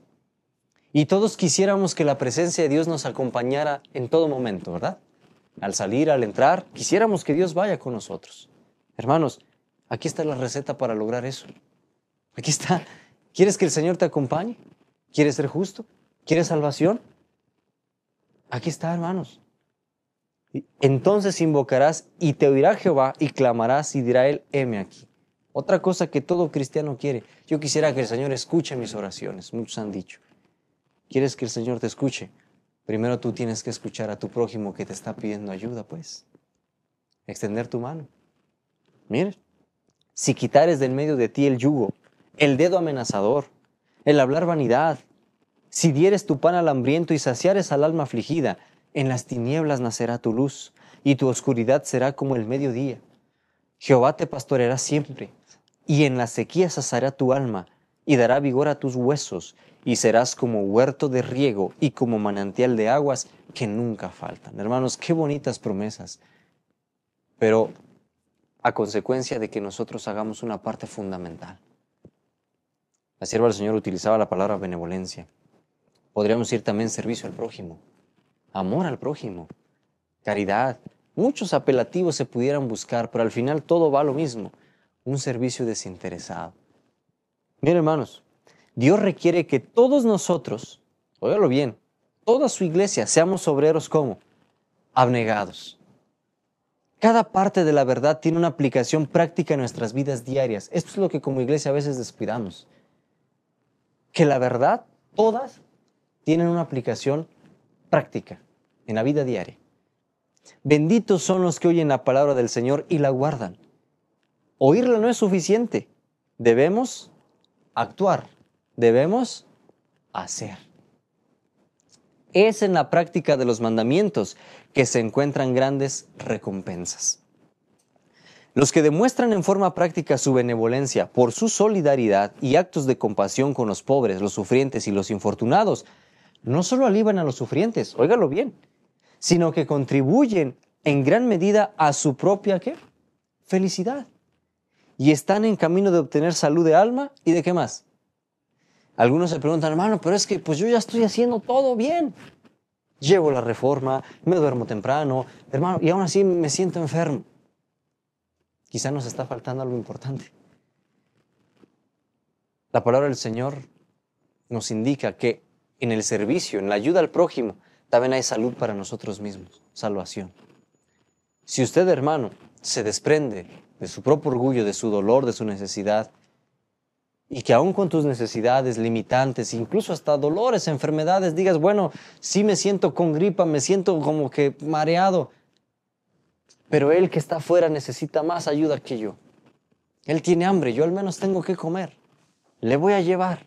Y todos quisiéramos que la presencia de Dios nos acompañara en todo momento, ¿verdad? Al salir, al entrar, quisiéramos que Dios vaya con nosotros. Hermanos, aquí está la receta para lograr eso. Aquí está. ¿Quieres que el Señor te acompañe? ¿Quieres ser justo? ¿Quieres salvación? Aquí está, hermanos. Entonces invocarás y te oirá Jehová y clamarás y dirá él, heme aquí. Otra cosa que todo cristiano quiere. Yo quisiera que el Señor escuche mis oraciones. Muchos han dicho. ¿Quieres que el Señor te escuche? Primero tú tienes que escuchar a tu prójimo que te está pidiendo ayuda, pues. Extender tu mano. Mire, si quitares del medio de ti el yugo, el dedo amenazador, el hablar vanidad, si dieres tu pan al hambriento y saciares al alma afligida, en las tinieblas nacerá tu luz y tu oscuridad será como el mediodía. Jehová te pastoreará siempre y en la sequía saciará tu alma y dará vigor a tus huesos y serás como huerto de riego y como manantial de aguas que nunca faltan. Hermanos, qué bonitas promesas, pero a consecuencia de que nosotros hagamos una parte fundamental. La sierva del Señor utilizaba la palabra benevolencia. Podríamos decir también servicio al prójimo, amor al prójimo, caridad. Muchos apelativos se pudieran buscar, pero al final todo va a lo mismo, un servicio desinteresado. Miren, hermanos, Dios requiere que todos nosotros, óigalo bien, toda su iglesia, seamos obreros como abnegados. Cada parte de la verdad tiene una aplicación práctica en nuestras vidas diarias. Esto es lo que como iglesia a veces descuidamos. Que la verdad, todas, tienen una aplicación práctica en la vida diaria. Benditos son los que oyen la palabra del Señor y la guardan. Oírla no es suficiente. Debemos actuar. Debemos hacer. Es en la práctica de los mandamientos que se encuentran grandes recompensas. Los que demuestran en forma práctica su benevolencia por su solidaridad y actos de compasión con los pobres, los sufrientes y los infortunados, no solo alivian a los sufrientes, óigalo bien, sino que contribuyen en gran medida a su propia ¿qué? Felicidad. Y están en camino de obtener salud de alma y de ¿qué más? Algunos se preguntan, hermano, pero es que pues yo ya estoy haciendo todo bien. Llevo la reforma, me duermo temprano, hermano, y aún así me siento enfermo. Quizá nos está faltando algo importante. La palabra del Señor nos indica que en el servicio, en la ayuda al prójimo, también hay salud para nosotros mismos, salvación. Si usted, hermano, se desprende de su propio orgullo, de su dolor, de su necesidad, y que aún con tus necesidades limitantes, incluso hasta dolores, enfermedades, digas, bueno, sí me siento con gripa, me siento como que mareado, pero él que está afuera necesita más ayuda que yo. Él tiene hambre, yo al menos tengo que comer. Le voy a llevar.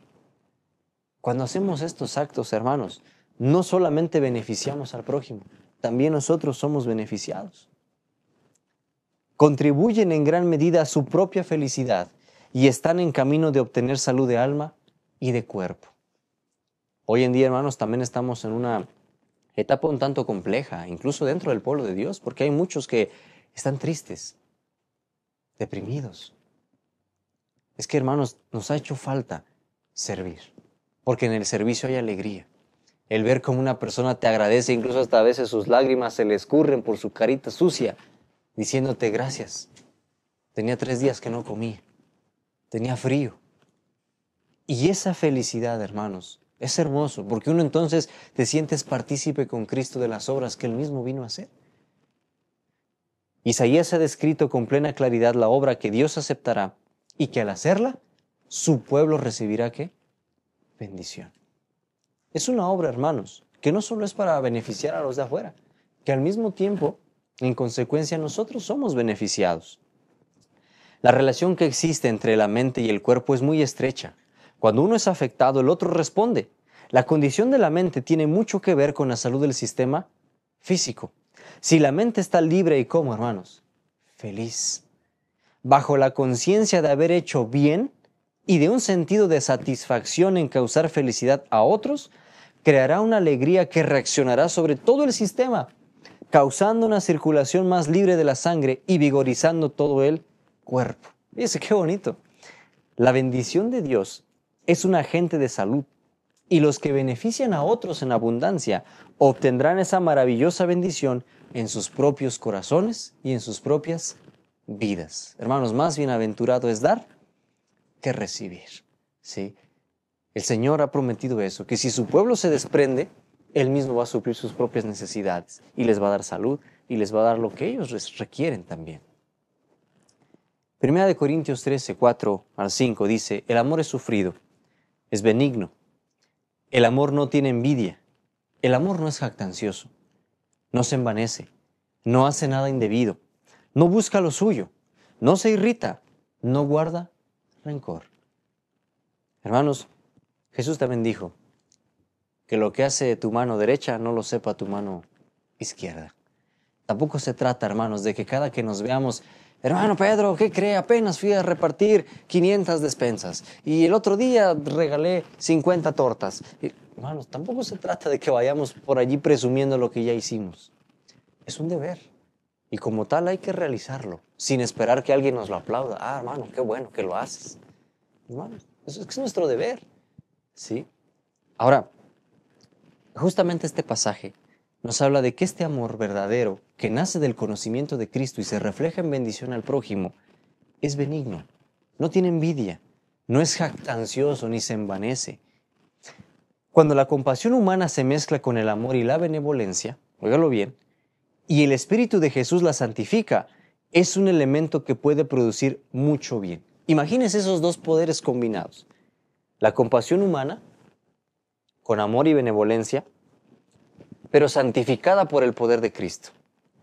Cuando hacemos estos actos, hermanos, no solamente beneficiamos al prójimo, también nosotros somos beneficiados. Contribuyen en gran medida a su propia felicidad y están en camino de obtener salud de alma y de cuerpo. Hoy en día, hermanos, también estamos en una etapa un tanto compleja, incluso dentro del pueblo de Dios, porque hay muchos que están tristes, deprimidos. Es que, hermanos, nos ha hecho falta servir, porque en el servicio hay alegría. El ver cómo una persona te agradece, incluso hasta a veces sus lágrimas se le escurren por su carita sucia, diciéndote gracias. Tenía 3 días que no comía, tenía frío. Y esa felicidad, hermanos, es hermoso, porque uno entonces te sientes partícipe con Cristo de las obras que Él mismo vino a hacer. Isaías ha descrito con plena claridad la obra que Dios aceptará y que al hacerla, su pueblo recibirá ¿qué? Bendición. Es una obra, hermanos, que no solo es para beneficiar a los de afuera, que al mismo tiempo, en consecuencia, nosotros somos beneficiados. La relación que existe entre la mente y el cuerpo es muy estrecha. Cuando uno es afectado, el otro responde. La condición de la mente tiene mucho que ver con la salud del sistema físico. Si la mente está libre y ¿cómo, hermanos? Feliz. Bajo la conciencia de haber hecho bien y de un sentido de satisfacción en causar felicidad a otros, creará una alegría que reaccionará sobre todo el sistema, causando una circulación más libre de la sangre y vigorizando todo el cuerpo. Fíjese qué bonito. La bendición de Dios es un agente de salud y los que benefician a otros en abundancia obtendrán esa maravillosa bendición en sus propios corazones y en sus propias vidas. Hermanos, más bienaventurado es dar que recibir. ¿Sí? El Señor ha prometido eso, que si su pueblo se desprende, Él mismo va a suplir sus propias necesidades y les va a dar salud y les va a dar lo que ellos requieren también. Primera de Corintios 13, 4 al 5 dice, el amor es sufrido, es benigno, el amor no tiene envidia, el amor no es jactancioso, no se envanece, no hace nada indebido, no busca lo suyo, no se irrita, no guarda rencor. Hermanos, Jesús también dijo que lo que hace tu mano derecha no lo sepa tu mano izquierda. Tampoco se trata, hermanos, de que cada que nos veamos, hermano Pedro, ¿qué cree? Apenas fui a repartir 500 despensas y el otro día regalé 50 tortas. Hermanos, tampoco se trata de que vayamos por allí presumiendo lo que ya hicimos. Es un deber y como tal hay que realizarlo sin esperar que alguien nos lo aplauda. Ah, hermano, qué bueno que lo haces. Hermanos, eso es nuestro deber. ¿Sí? Ahora, justamente este pasaje nos habla de que este amor verdadero, que nace del conocimiento de Cristo y se refleja en bendición al prójimo, es benigno, no tiene envidia, no es jactancioso ni se envanece. Cuando la compasión humana se mezcla con el amor y la benevolencia, óigalo bien, y el Espíritu de Jesús la santifica, es un elemento que puede producir mucho bien. Imagínense esos dos poderes combinados. La compasión humana, con amor y benevolencia, pero santificada por el poder de Cristo.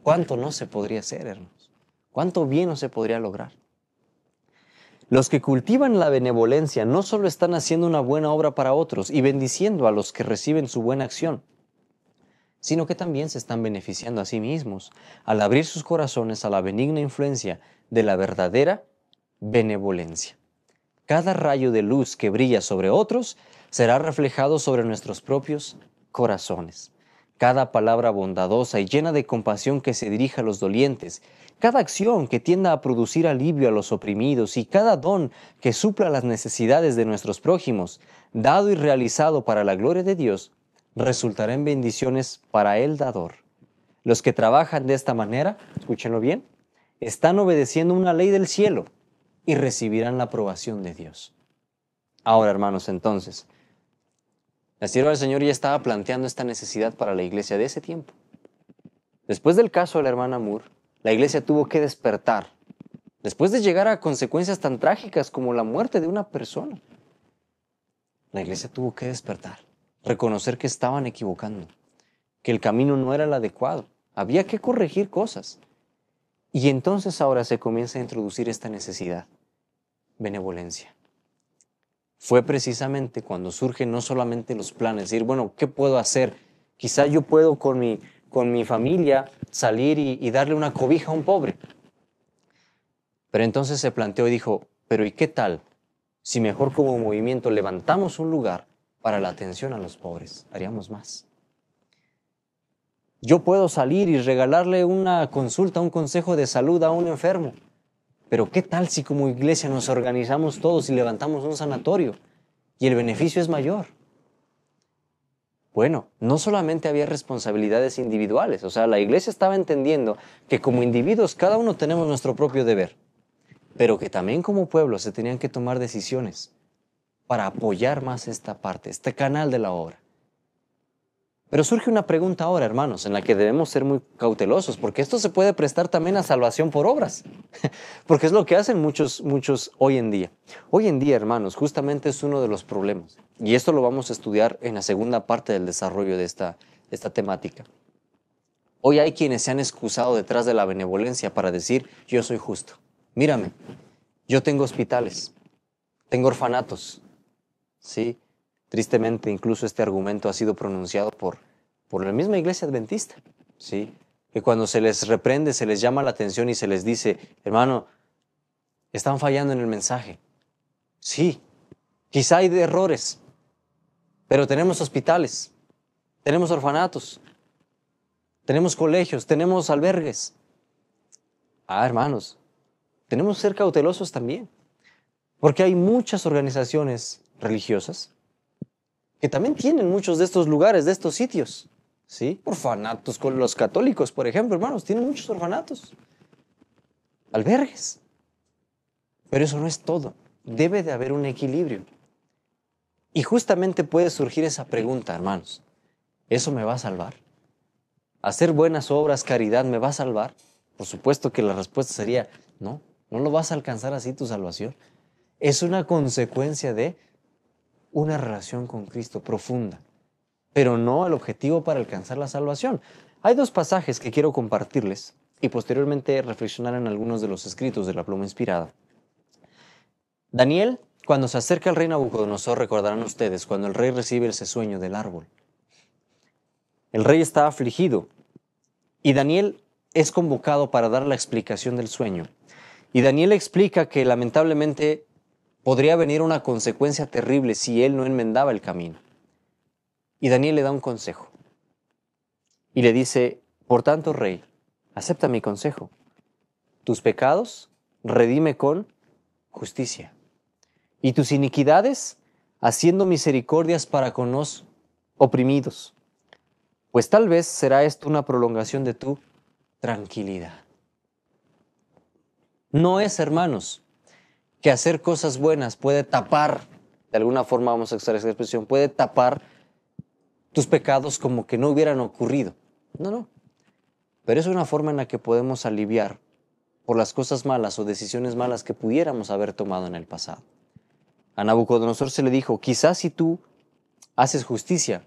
¿Cuánto no se podría hacer, hermanos? ¿Cuánto bien no se podría lograr? Los que cultivan la benevolencia no solo están haciendo una buena obra para otros y bendiciendo a los que reciben su buena acción, sino que también se están beneficiando a sí mismos al abrir sus corazones a la benigna influencia de la verdadera benevolencia. Cada rayo de luz que brilla sobre otros será reflejado sobre nuestros propios corazones. Cada palabra bondadosa y llena de compasión que se dirija a los dolientes, cada acción que tienda a producir alivio a los oprimidos y cada don que supla las necesidades de nuestros prójimos, dado y realizado para la gloria de Dios, resultará en bendiciones para el dador. Los que trabajan de esta manera, escúchenlo bien, están obedeciendo una ley del cielo y recibirán la aprobación de Dios. Ahora, hermanos, entonces, La sierva del Señor ya estaba planteando esta necesidad para la iglesia de ese tiempo. Después del caso de la hermana Moore, la iglesia tuvo que despertar. Después de llegar a consecuencias tan trágicas como la muerte de una persona, la iglesia tuvo que despertar, reconocer que estaban equivocando, que el camino no era el adecuado, había que corregir cosas. Y entonces ahora se comienza a introducir esta necesidad, benevolencia. Fue precisamente cuando surgen no solamente los planes, decir, bueno, ¿qué puedo hacer? Quizá yo puedo con mi familia salir y darle una cobija a un pobre. Pero entonces se planteó y dijo, pero ¿y qué tal si mejor como movimiento levantamos un lugar para la atención a los pobres? Haríamos más. Yo puedo salir y regalarle una consulta, un consejo de salud a un enfermo. Pero ¿qué tal si como iglesia nos organizamos todos y levantamos un sanatorio y el beneficio es mayor? Bueno, no solamente había responsabilidades individuales, o sea, la iglesia estaba entendiendo que como individuos cada uno tenemos nuestro propio deber, pero que también como pueblo se tenían que tomar decisiones para apoyar más esta parte, este canal de la obra. Pero surge una pregunta ahora, hermanos, en la que debemos ser muy cautelosos, porque esto se puede prestar también a salvación por obras, porque es lo que hacen muchos hoy en día. Hoy en día, hermanos, justamente es uno de los problemas, y esto lo vamos a estudiar en la segunda parte del desarrollo de esta temática. Hoy hay quienes se han excusado detrás de la benevolencia para decir, yo soy justo. Mírame, yo tengo hospitales, tengo orfanatos, ¿sí? Tristemente, incluso este argumento ha sido pronunciado por la misma iglesia adventista, ¿sí? Que cuando se les reprende, se les llama la atención y se les dice, hermano, están fallando en el mensaje. Sí, quizá hay errores, pero tenemos hospitales, tenemos orfanatos, tenemos colegios, tenemos albergues. Hermanos, tenemos que ser cautelosos también, porque hay muchas organizaciones religiosas que también tienen muchos de estos lugares, de estos sitios, ¿sí? Orfanatos con los católicos, por ejemplo, hermanos, tienen muchos orfanatos, albergues. Pero eso no es todo, debe de haber un equilibrio. Y justamente puede surgir esa pregunta, hermanos, ¿eso me va a salvar? ¿Hacer buenas obras, caridad, me va a salvar? Por supuesto que la respuesta sería, no, no lo vas a alcanzar así tu salvación. Es una consecuencia de una relación con Cristo profunda, pero no el objetivo para alcanzar la salvación. Hay dos pasajes que quiero compartirles y posteriormente reflexionar en algunos de los escritos de la pluma inspirada. Daniel, cuando se acerca al rey Nabucodonosor, recordarán ustedes, cuando el rey recibe ese sueño del árbol. El rey está afligido y Daniel es convocado para dar la explicación del sueño. Y Daniel explica que lamentablemente podría venir una consecuencia terrible si él no enmendaba el camino. Y Daniel le da un consejo. Y le dice, por tanto, rey, acepta mi consejo. Tus pecados redime con justicia. Y tus iniquidades haciendo misericordias para con los oprimidos. Pues tal vez será esto una prolongación de tu tranquilidad. No es, hermanos, que hacer cosas buenas puede tapar, de alguna forma vamos a usar esa expresión, puede tapar tus pecados como que no hubieran ocurrido. No. Pero es una forma en la que podemos aliviar por las cosas malas o decisiones malas que pudiéramos haber tomado en el pasado. A Nabucodonosor se le dijo, quizás si tú haces justicia,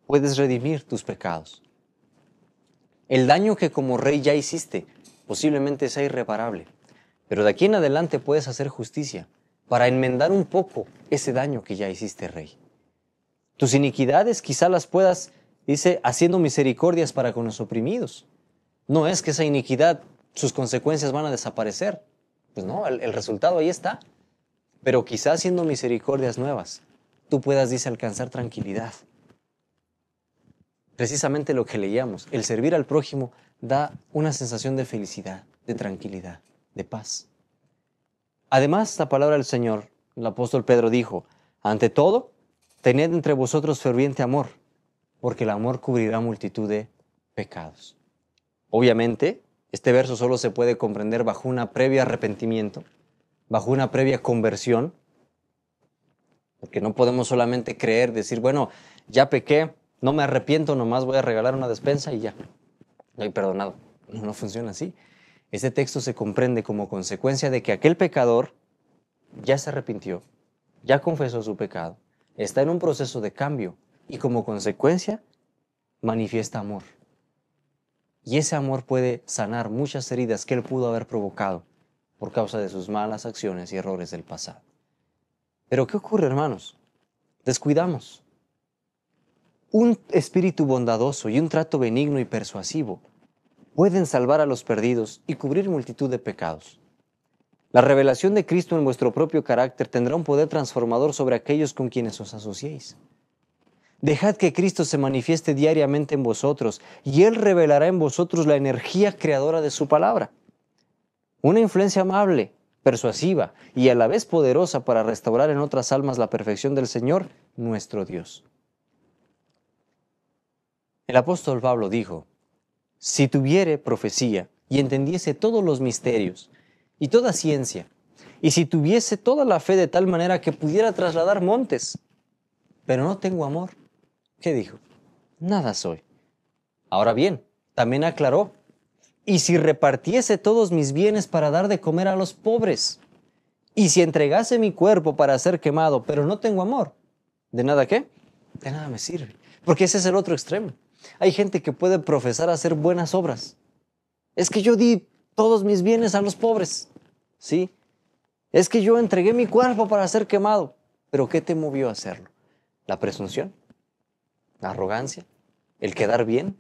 puedes redimir tus pecados. El daño que como rey ya hiciste posiblemente sea irreparable, pero de aquí en adelante puedes hacer justicia para enmendar un poco ese daño que ya hiciste, rey. Tus iniquidades quizá las puedas, dice, haciendo misericordias para con los oprimidos. No es que esa iniquidad, sus consecuencias van a desaparecer. Pues no, el resultado ahí está. Pero quizá haciendo misericordias nuevas, tú puedas, dice, alcanzar tranquilidad. Precisamente lo que leíamos, el servir al prójimo da una sensación de felicidad, de tranquilidad, de paz. Además, la palabra del Señor, el apóstol Pedro dijo, ante todo, tened entre vosotros ferviente amor, porque el amor cubrirá multitud de pecados. Obviamente, este verso solo se puede comprender bajo una previa arrepentimiento, bajo una previa conversión, Porque no podemos solamente creer, decir, bueno, ya pequé, no me arrepiento, nomás voy a regalar una despensa y ya, ya he perdonado. No, no funciona así. Este texto se comprende como consecuencia de que aquel pecador ya se arrepintió, ya confesó su pecado, está en un proceso de cambio y como consecuencia manifiesta amor. Y ese amor puede sanar muchas heridas que él pudo haber provocado por causa de sus malas acciones y errores del pasado. Pero ¿qué ocurre, hermanos? Descuidamos. Un espíritu bondadoso y un trato benigno y persuasivo pueden salvar a los perdidos y cubrir multitud de pecados. La revelación de Cristo en vuestro propio carácter tendrá un poder transformador sobre aquellos con quienes os asociéis. Dejad que Cristo se manifieste diariamente en vosotros y Él revelará en vosotros la energía creadora de su palabra. Una influencia amable, persuasiva y a la vez poderosa para restaurar en otras almas la perfección del Señor, nuestro Dios. El apóstol Pablo dijo, si tuviere profecía y entendiese todos los misterios y toda ciencia, y si tuviese toda la fe de tal manera que pudiera trasladar montes, pero no tengo amor, ¿qué dijo? Nada soy. Ahora bien, también aclaró, y si repartiese todos mis bienes para dar de comer a los pobres, y si entregase mi cuerpo para ser quemado, pero no tengo amor, ¿de nada qué? De nada me sirve. Porque ese es el otro extremo. Hay gente que puede profesar hacer buenas obras. Es que yo di todos mis bienes a los pobres, ¿sí? Es que yo entregué mi cuerpo para ser quemado. ¿Pero qué te movió a hacerlo? ¿La presunción? ¿La arrogancia? ¿El quedar bien?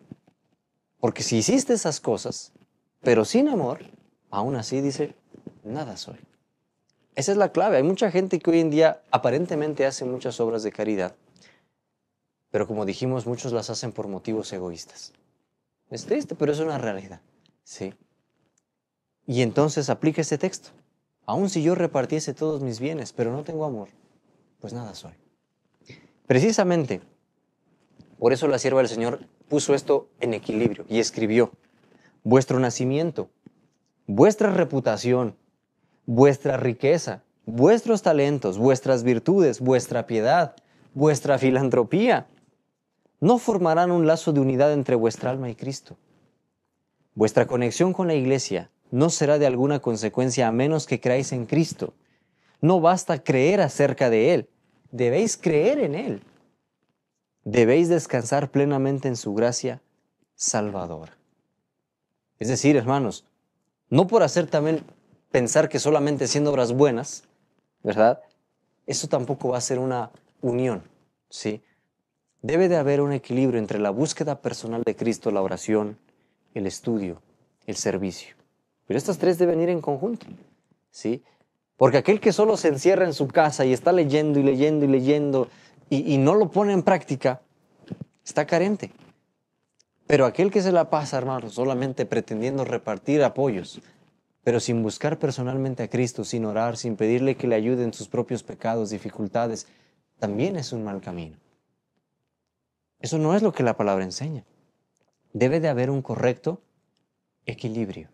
Porque si hiciste esas cosas, pero sin amor, aún así dice, nada soy. Esa es la clave. Hay mucha gente que hoy en día aparentemente hace muchas obras de caridad, pero como dijimos, muchos las hacen por motivos egoístas. Es triste, pero es una realidad. Sí. Y entonces aplica este texto. Aun si yo repartiese todos mis bienes, pero no tengo amor, pues nada soy. Precisamente, por eso la sierva del Señor puso esto en equilibrio y escribió, vuestro nacimiento, vuestra reputación, vuestra riqueza, vuestros talentos, vuestras virtudes, vuestra piedad, vuestra filantropía, no formarán un lazo de unidad entre vuestra alma y Cristo. Vuestra conexión con la Iglesia no será de alguna consecuencia a menos que creáis en Cristo. No basta creer acerca de Él, debéis creer en Él. Debéis descansar plenamente en su gracia salvadora. Es decir, hermanos, no por hacer también pensar que solamente haciendo obras buenas, ¿verdad? Eso tampoco va a ser una unión, ¿sí? Debe de haber un equilibrio entre la búsqueda personal de Cristo, la oración, el estudio, el servicio. Pero estas tres deben ir en conjunto, ¿sí? Porque aquel que solo se encierra en su casa y está leyendo y leyendo y leyendo y no lo pone en práctica, está carente. Pero aquel que se la pasa, hermanos, solamente pretendiendo repartir apoyos, pero sin buscar personalmente a Cristo, sin orar, sin pedirle que le ayude en sus propios pecados, dificultades, también es un mal camino. Eso no es lo que la palabra enseña. Debe de haber un correcto equilibrio.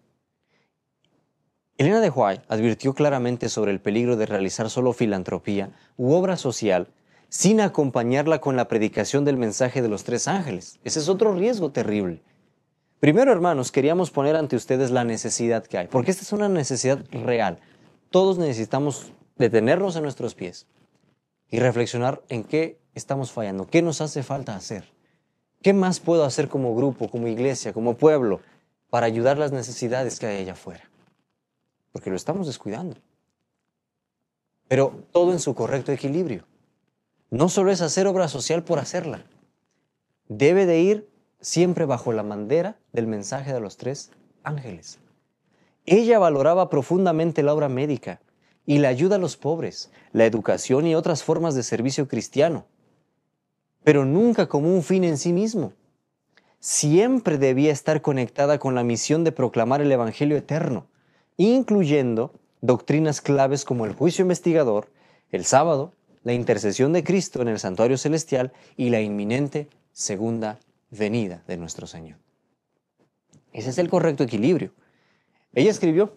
Elena de White advirtió claramente sobre el peligro de realizar solo filantropía u obra social sin acompañarla con la predicación del mensaje de los tres ángeles. Ese es otro riesgo terrible. Primero, hermanos, queríamos poner ante ustedes la necesidad que hay, porque esta es una necesidad real. Todos necesitamos detenernos en nuestros pies y reflexionar en qué estamos fallando, qué nos hace falta hacer. ¿Qué más puedo hacer como grupo, como iglesia, como pueblo, para ayudar las necesidades que hay allá afuera? Porque lo estamos descuidando. Pero todo en su correcto equilibrio. No solo es hacer obra social por hacerla. Debe de ir siempre bajo la bandera del mensaje de los tres ángeles. Ella valoraba profundamente la obra médica y la ayuda a los pobres, la educación y otras formas de servicio cristiano, pero nunca como un fin en sí mismo. Siempre debía estar conectada con la misión de proclamar el Evangelio eterno, incluyendo doctrinas claves como el juicio investigador, el sábado, la intercesión de Cristo en el santuario celestial y la inminente segunda venida de nuestro Señor. Ese es el correcto equilibrio. Ella escribió,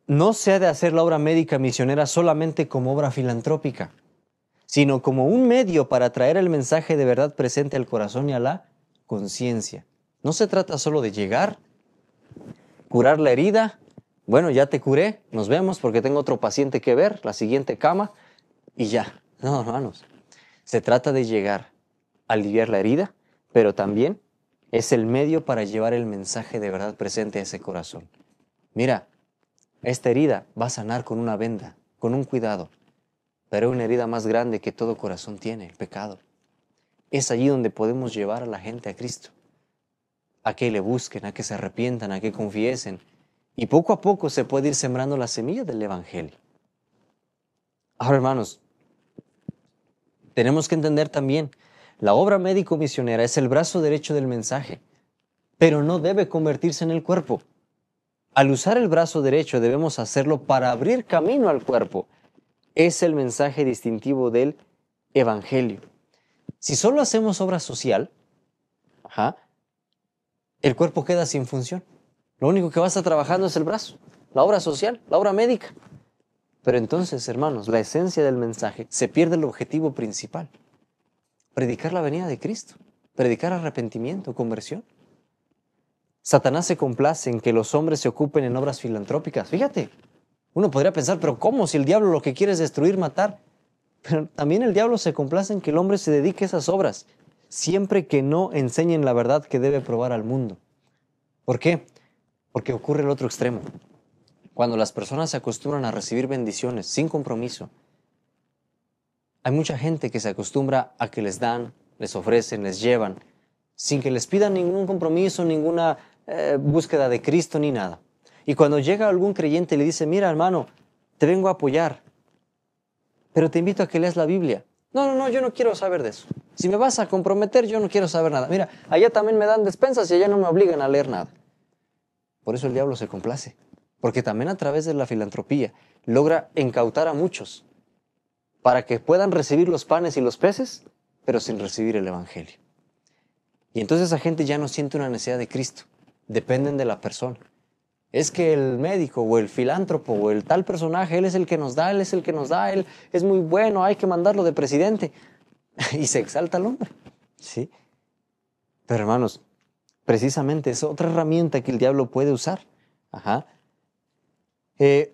no se ha de hacer la obra médica misionera solamente como obra filantrópica, sino como un medio para traer el mensaje de verdad presente al corazón y a la conciencia. No se trata solo de llegar, curar la herida, bueno, ya te curé, nos vemos porque tengo otro paciente que ver, la siguiente cama, y ya. No, hermanos, se trata de llegar, aliviar la herida, pero también es el medio para llevar el mensaje de verdad presente a ese corazón. Mira, esta herida va a sanar con una venda, con un cuidado, pero una herida más grande que todo corazón tiene, el pecado. Es allí donde podemos llevar a la gente a Cristo, a que le busquen, a que se arrepientan, a que confiesen, y poco a poco se puede ir sembrando la semilla del Evangelio. Ahora, hermanos, tenemos que entender también, la obra médico-misionera es el brazo derecho del mensaje, pero no debe convertirse en el cuerpo. Al usar el brazo derecho debemos hacerlo para abrir camino al cuerpo. Es el mensaje distintivo del Evangelio. Si solo hacemos obra social, el cuerpo queda sin función. Lo único que va a estar trabajando es el brazo, la obra social, la obra médica. Pero entonces, hermanos, la esencia del mensaje se pierde el objetivo principal. Predicar la venida de Cristo, predicar arrepentimiento, conversión. Satanás se complace en que los hombres se ocupen en obras filantrópicas. Fíjate, uno podría pensar, pero ¿cómo? Si el diablo lo que quiere es destruir, matar. Pero también el diablo se complace en que el hombre se dedique a esas obras, siempre que no enseñen la verdad que debe probar al mundo. ¿Por qué? Porque ocurre el otro extremo. Cuando las personas se acostumbran a recibir bendiciones sin compromiso, hay mucha gente que se acostumbra a que les dan, les ofrecen, les llevan, sin que les pidan ningún compromiso, ninguna búsqueda de Cristo ni nada. Y cuando llega algún creyente y le dice, mira hermano, te vengo a apoyar, pero te invito a que leas la Biblia. No, yo no quiero saber de eso. Si me vas a comprometer, yo no quiero saber nada. Mira, allá también me dan despensas y allá no me obligan a leer nada. Por eso el diablo se complace, porque también a través de la filantropía logra incautar a muchos para que puedan recibir los panes y los peces, pero sin recibir el Evangelio. Y entonces esa gente ya no siente una necesidad de Cristo, dependen de la persona. Es que el médico o el filántropo o el tal personaje, él es el que nos da, él es el que nos da, él es muy bueno, hay que mandarlo de presidente. Y se exalta el hombre, ¿sí? Pero hermanos, precisamente es otra herramienta que el diablo puede usar.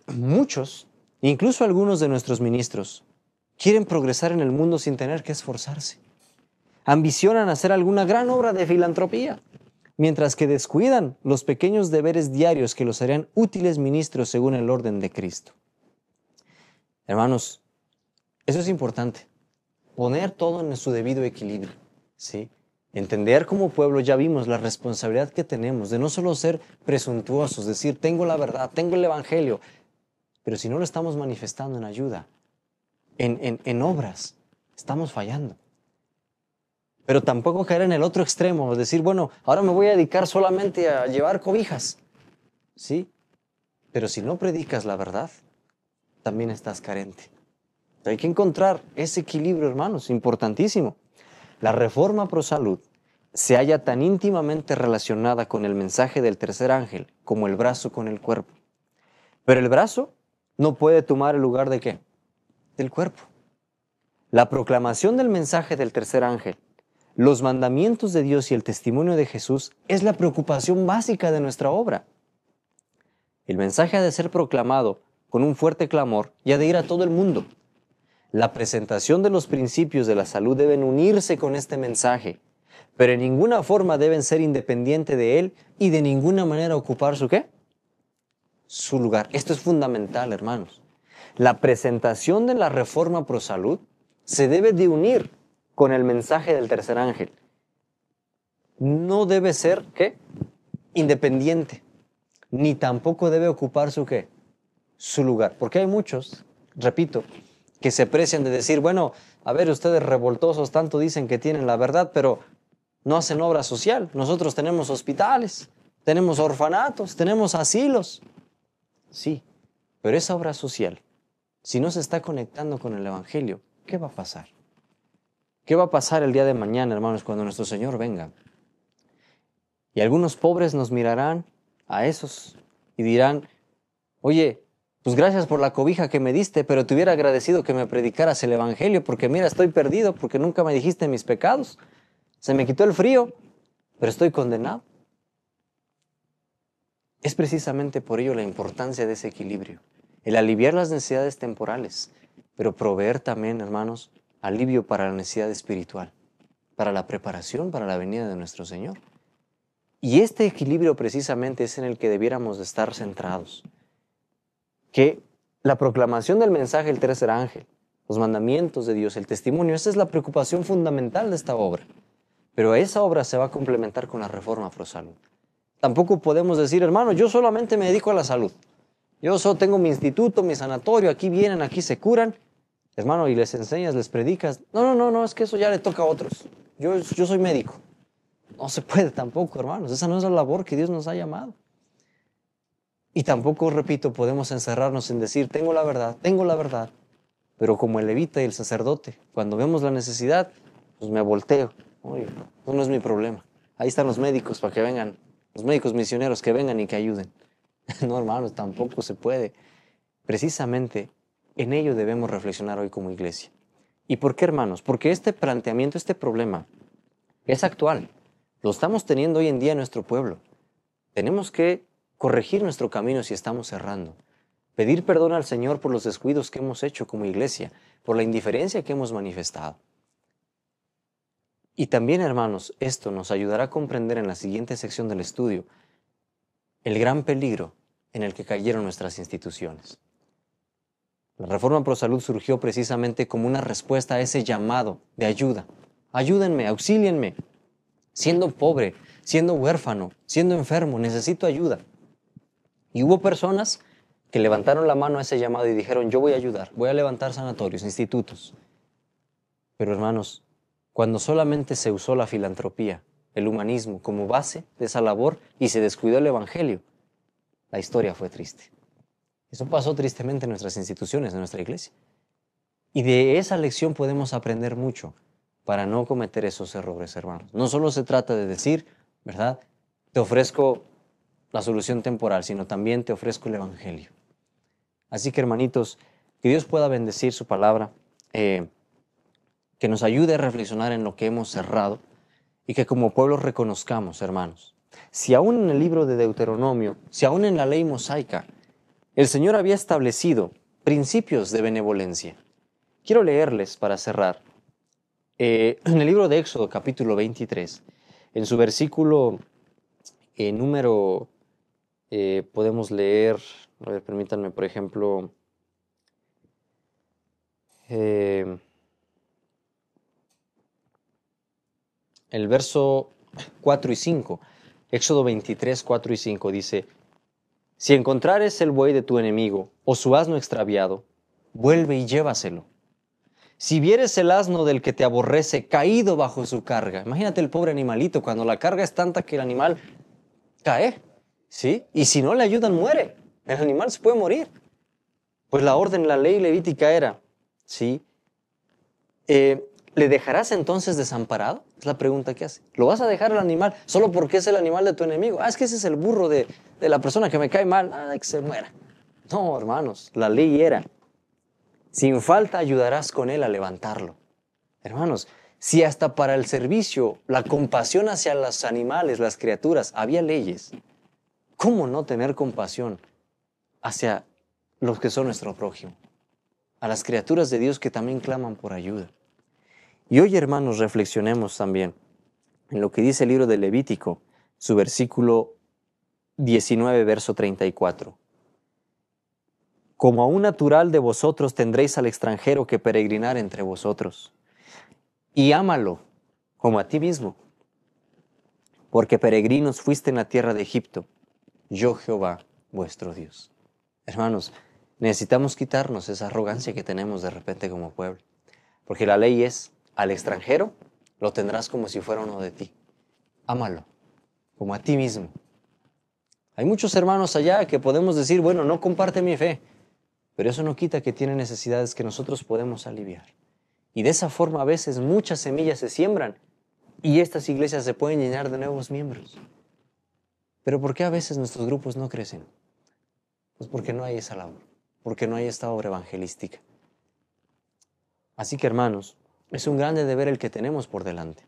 Muchos, incluso algunos de nuestros ministros, quieren progresar en el mundo sin tener que esforzarse. Ambicionan hacer alguna gran obra de filantropía, mientras que descuidan los pequeños deberes diarios que los harían útiles ministros según el orden de Cristo. Hermanos, eso es importante, poner todo en su debido equilibrio, ¿sí? Entender como pueblo, ya vimos la responsabilidad que tenemos de no solo ser presuntuosos, decir, tengo la verdad, tengo el Evangelio, pero si no lo estamos manifestando en ayuda, en obras, estamos fallando. Pero tampoco caer en el otro extremo, decir, bueno, ahora me voy a dedicar solamente a llevar cobijas, ¿sí? Pero si no predicas la verdad, también estás carente. Hay que encontrar ese equilibrio, hermanos, importantísimo. La reforma pro salud se halla tan íntimamente relacionada con el mensaje del tercer ángel como el brazo con el cuerpo. Pero el brazo no puede tomar el lugar ¿de qué? Del cuerpo. La proclamación del mensaje del tercer ángel, los mandamientos de Dios y el testimonio de Jesús es la preocupación básica de nuestra obra. El mensaje ha de ser proclamado con un fuerte clamor y ha de ir a todo el mundo. La presentación de los principios de la salud deben unirse con este mensaje, pero en ninguna forma deben ser independientes de él y de ninguna manera ocupar su ¿qué? Su lugar. Esto es fundamental, hermanos. La presentación de la reforma pro salud se debe de unir con el mensaje del tercer ángel. No debe ser, ¿qué? Independiente, ni tampoco debe ocupar su ¿qué? Su lugar. Porque hay muchos, repito, que se precian de decir, bueno, a ver, ustedes revoltosos tanto dicen que tienen la verdad, pero no hacen obra social. Nosotros tenemos hospitales, tenemos orfanatos, tenemos asilos. Sí, pero esa obra social, si no se está conectando con el Evangelio, ¿qué va a pasar? ¿Qué va a pasar el día de mañana, hermanos, cuando nuestro Señor venga? Y algunos pobres nos mirarán a esos y dirán, oye, Pues gracias por la cobija que me diste, pero te hubiera agradecido que me predicaras el evangelio, porque mira, estoy perdido, porque nunca me dijiste mis pecados. Se me quitó el frío, pero estoy condenado. Es precisamente por ello la importancia de ese equilibrio, el aliviar las necesidades temporales, pero proveer también, hermanos, alivio para la necesidad espiritual, para la preparación para la venida de nuestro Señor. Y este equilibrio precisamente es en el que debiéramos de estar centrados. Que la proclamación del mensaje del tercer ángel, los mandamientos de Dios, el testimonio, esa es la preocupación fundamental de esta obra. Pero esa obra se va a complementar con la reforma pro salud. Tampoco podemos decir, hermano, yo solamente me dedico a la salud. Yo solo tengo mi instituto, mi sanatorio, aquí vienen, aquí se curan. Hermano, y les enseñas, les predicas. No, es que eso ya le toca a otros. Yo soy médico. No se puede tampoco, hermanos. Esa no es la labor que Dios nos ha llamado. Y tampoco, repito, podemos encerrarnos en decir, tengo la verdad. Pero como el levita y el sacerdote, cuando vemos la necesidad, pues me volteo. Oye, no es mi problema. Ahí están los médicos para que vengan, los médicos misioneros que vengan y que ayuden. No, hermanos, tampoco se puede. Precisamente en ello debemos reflexionar hoy como iglesia. ¿Y por qué, hermanos? Porque este planteamiento, este problema, es actual. Lo estamos teniendo hoy en día en nuestro pueblo. Tenemos que corregir nuestro camino si estamos errando. Pedir perdón al Señor por los descuidos que hemos hecho como iglesia, por la indiferencia que hemos manifestado. Y también, hermanos, esto nos ayudará a comprender en la siguiente sección del estudio el gran peligro en el que cayeron nuestras instituciones. La Reforma Pro Salud surgió precisamente como una respuesta a ese llamado de ayuda. Ayúdenme, auxílienme. Siendo pobre, siendo huérfano, siendo enfermo, necesito ayuda. Y hubo personas que levantaron la mano a ese llamado y dijeron, yo voy a ayudar, voy a levantar sanatorios, institutos. Pero hermanos, cuando solamente se usó la filantropía, el humanismo como base de esa labor y se descuidó el evangelio, la historia fue triste. Eso pasó tristemente en nuestras instituciones, en nuestra iglesia. Y de esa lección podemos aprender mucho para no cometer esos errores, hermanos. No solo se trata de decir, ¿verdad? Te ofrezco la solución temporal, sino también te ofrezco el evangelio. Así que, hermanitos, que Dios pueda bendecir su palabra, que nos ayude a reflexionar en lo que hemos cerrado y que como pueblo reconozcamos, hermanos, si aún en el libro de Deuteronomio, si aún en la ley mosaica, el Señor había establecido principios de benevolencia. Quiero leerles para cerrar. En el libro de Éxodo, capítulo 23, en su versículo número, podemos leer, a ver, permítanme, por ejemplo, el verso 4 y 5, Éxodo 23, 4 y 5 dice, si encontrares el buey de tu enemigo o su asno extraviado, vuelve y llévaselo. Si vieres el asno del que te aborrece caído bajo su carga, imagínate el pobre animalito cuando la carga es tanta que el animal cae, ¿sí? Y si no le ayudan, muere. El animal se puede morir. Pues la orden, la ley levítica era, ¿sí? ¿Le dejarás entonces desamparado? Es la pregunta que hace. ¿Lo vas a dejar al animal solo porque es el animal de tu enemigo? Es que ese es el burro de la persona que me cae mal. Que se muera. No, hermanos, la ley era, sin falta ayudarás con él a levantarlo. Hermanos, si hasta para el servicio, la compasión hacia los animales, las criaturas, había leyes, ¿cómo no tener compasión hacia los que son nuestro prójimo? A las criaturas de Dios que también claman por ayuda. Y hoy, hermanos, reflexionemos también en lo que dice el libro de Levítico, su versículo 19, verso 34. Como a un natural de vosotros tendréis al extranjero que peregrinar entre vosotros. Y ámalo como a ti mismo, porque peregrinos fuiste en la tierra de Egipto, yo Jehová, vuestro Dios. Hermanos, necesitamos quitarnos esa arrogancia que tenemos de repente como pueblo, porque la ley es, al extranjero lo tendrás como si fuera uno de ti. Ámalo como a ti mismo. Hay muchos hermanos allá que podemos decir, bueno, no comparte mi fe, pero eso no quita que tiene necesidades que nosotros podemos aliviar. Y de esa forma a veces muchas semillas se siembran y estas iglesias se pueden llenar de nuevos miembros. Pero ¿por qué a veces nuestros grupos no crecen? Pues porque no hay esa labor. porque no hay esta obra evangelística. Así que, hermanos, es un grande deber el que tenemos por delante.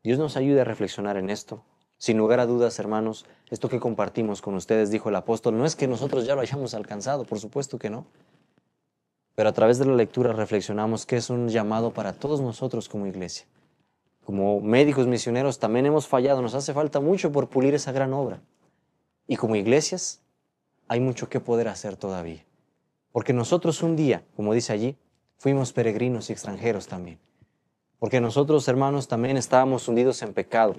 Dios nos ayude a reflexionar en esto. Sin lugar a dudas, hermanos, esto que compartimos con ustedes, dijo el apóstol, no es que nosotros ya lo hayamos alcanzado, por supuesto que no. Pero a través de la lectura reflexionamos que es un llamado para todos nosotros como iglesia. Como médicos misioneros también hemos fallado, nos hace falta mucho por pulir esa gran obra. Y como iglesias hay mucho que poder hacer todavía. Porque nosotros un día, como dice allí, fuimos peregrinos y extranjeros también. Porque nosotros, hermanos, también estábamos hundidos en pecado,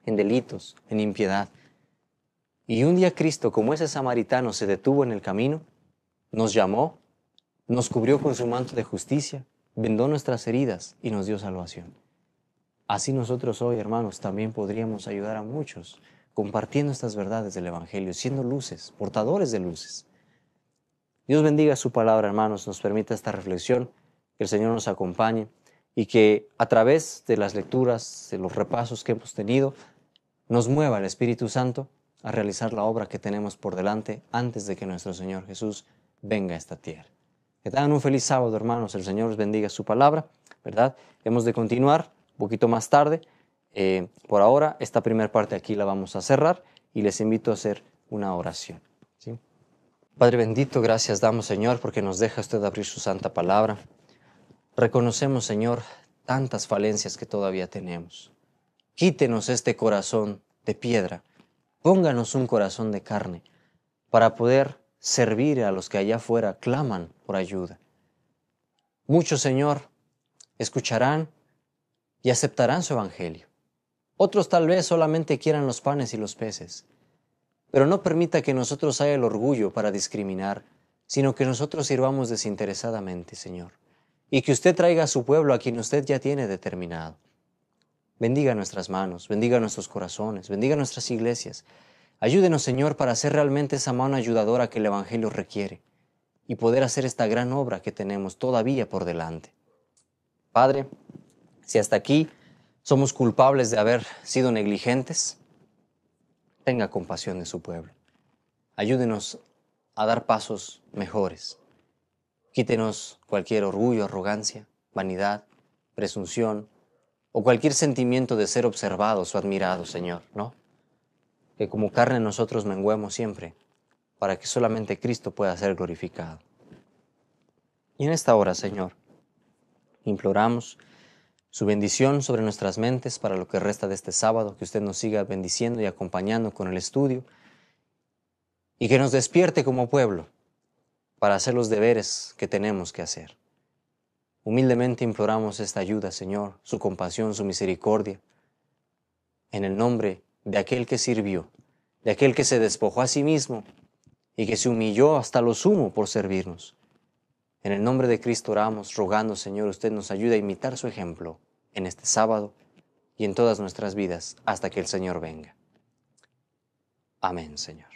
en delitos, en impiedad. Y un día Cristo, como ese samaritano, se detuvo en el camino, nos llamó, nos cubrió con su manto de justicia, vendó nuestras heridas y nos dio salvación. Así nosotros hoy, hermanos, también podríamos ayudar a muchos compartiendo estas verdades del Evangelio, siendo luces, portadores de luces. Dios bendiga su palabra, hermanos, nos permita esta reflexión, que el Señor nos acompañe y que a través de las lecturas, de los repasos que hemos tenido, nos mueva el Espíritu Santo a realizar la obra que tenemos por delante antes de que nuestro Señor Jesús venga a esta tierra. Que tengan un feliz sábado, hermanos. El Señor os bendiga su palabra, ¿verdad? Hemos de continuar un poquito más tarde. Por ahora, esta primera parte aquí la vamos a cerrar y les invito a hacer una oración, ¿sí? Padre bendito, gracias damos, Señor, porque nos deja usted abrir su santa palabra. Reconocemos, Señor, tantas falencias que todavía tenemos. Quítenos este corazón de piedra, pónganos un corazón de carne para poder servir a los que allá afuera claman por ayuda. Muchos, Señor, escucharán y aceptarán su evangelio. Otros tal vez solamente quieran los panes y los peces. Pero no permita que nosotros haya el orgullo para discriminar, sino que nosotros sirvamos desinteresadamente, Señor, y que usted traiga a su pueblo a quien usted ya tiene determinado. Bendiga nuestras manos, bendiga nuestros corazones, bendiga nuestras iglesias. Ayúdenos, Señor, para ser realmente esa mano ayudadora que el Evangelio requiere y poder hacer esta gran obra que tenemos todavía por delante. Padre, si hasta aquí somos culpables de haber sido negligentes, tenga compasión de su pueblo. Ayúdenos a dar pasos mejores. Quítenos cualquier orgullo, arrogancia, vanidad, presunción o cualquier sentimiento de ser observados o admirados, Señor, ¿no? Que como carne nosotros menguemos siempre para que solamente Cristo pueda ser glorificado. Y en esta hora, Señor, imploramos su bendición sobre nuestras mentes para lo que resta de este sábado, que usted nos siga bendiciendo y acompañando con el estudio y que nos despierte como pueblo para hacer los deberes que tenemos que hacer. Humildemente imploramos esta ayuda, Señor, su compasión, su misericordia, en el nombre de aquel que sirvió, de aquel que se despojó a sí mismo y que se humilló hasta lo sumo por servirnos. En el nombre de Cristo oramos, rogando, Señor, usted nos ayude a imitar su ejemplo en este sábado y en todas nuestras vidas hasta que el Señor venga. Amén, Señor.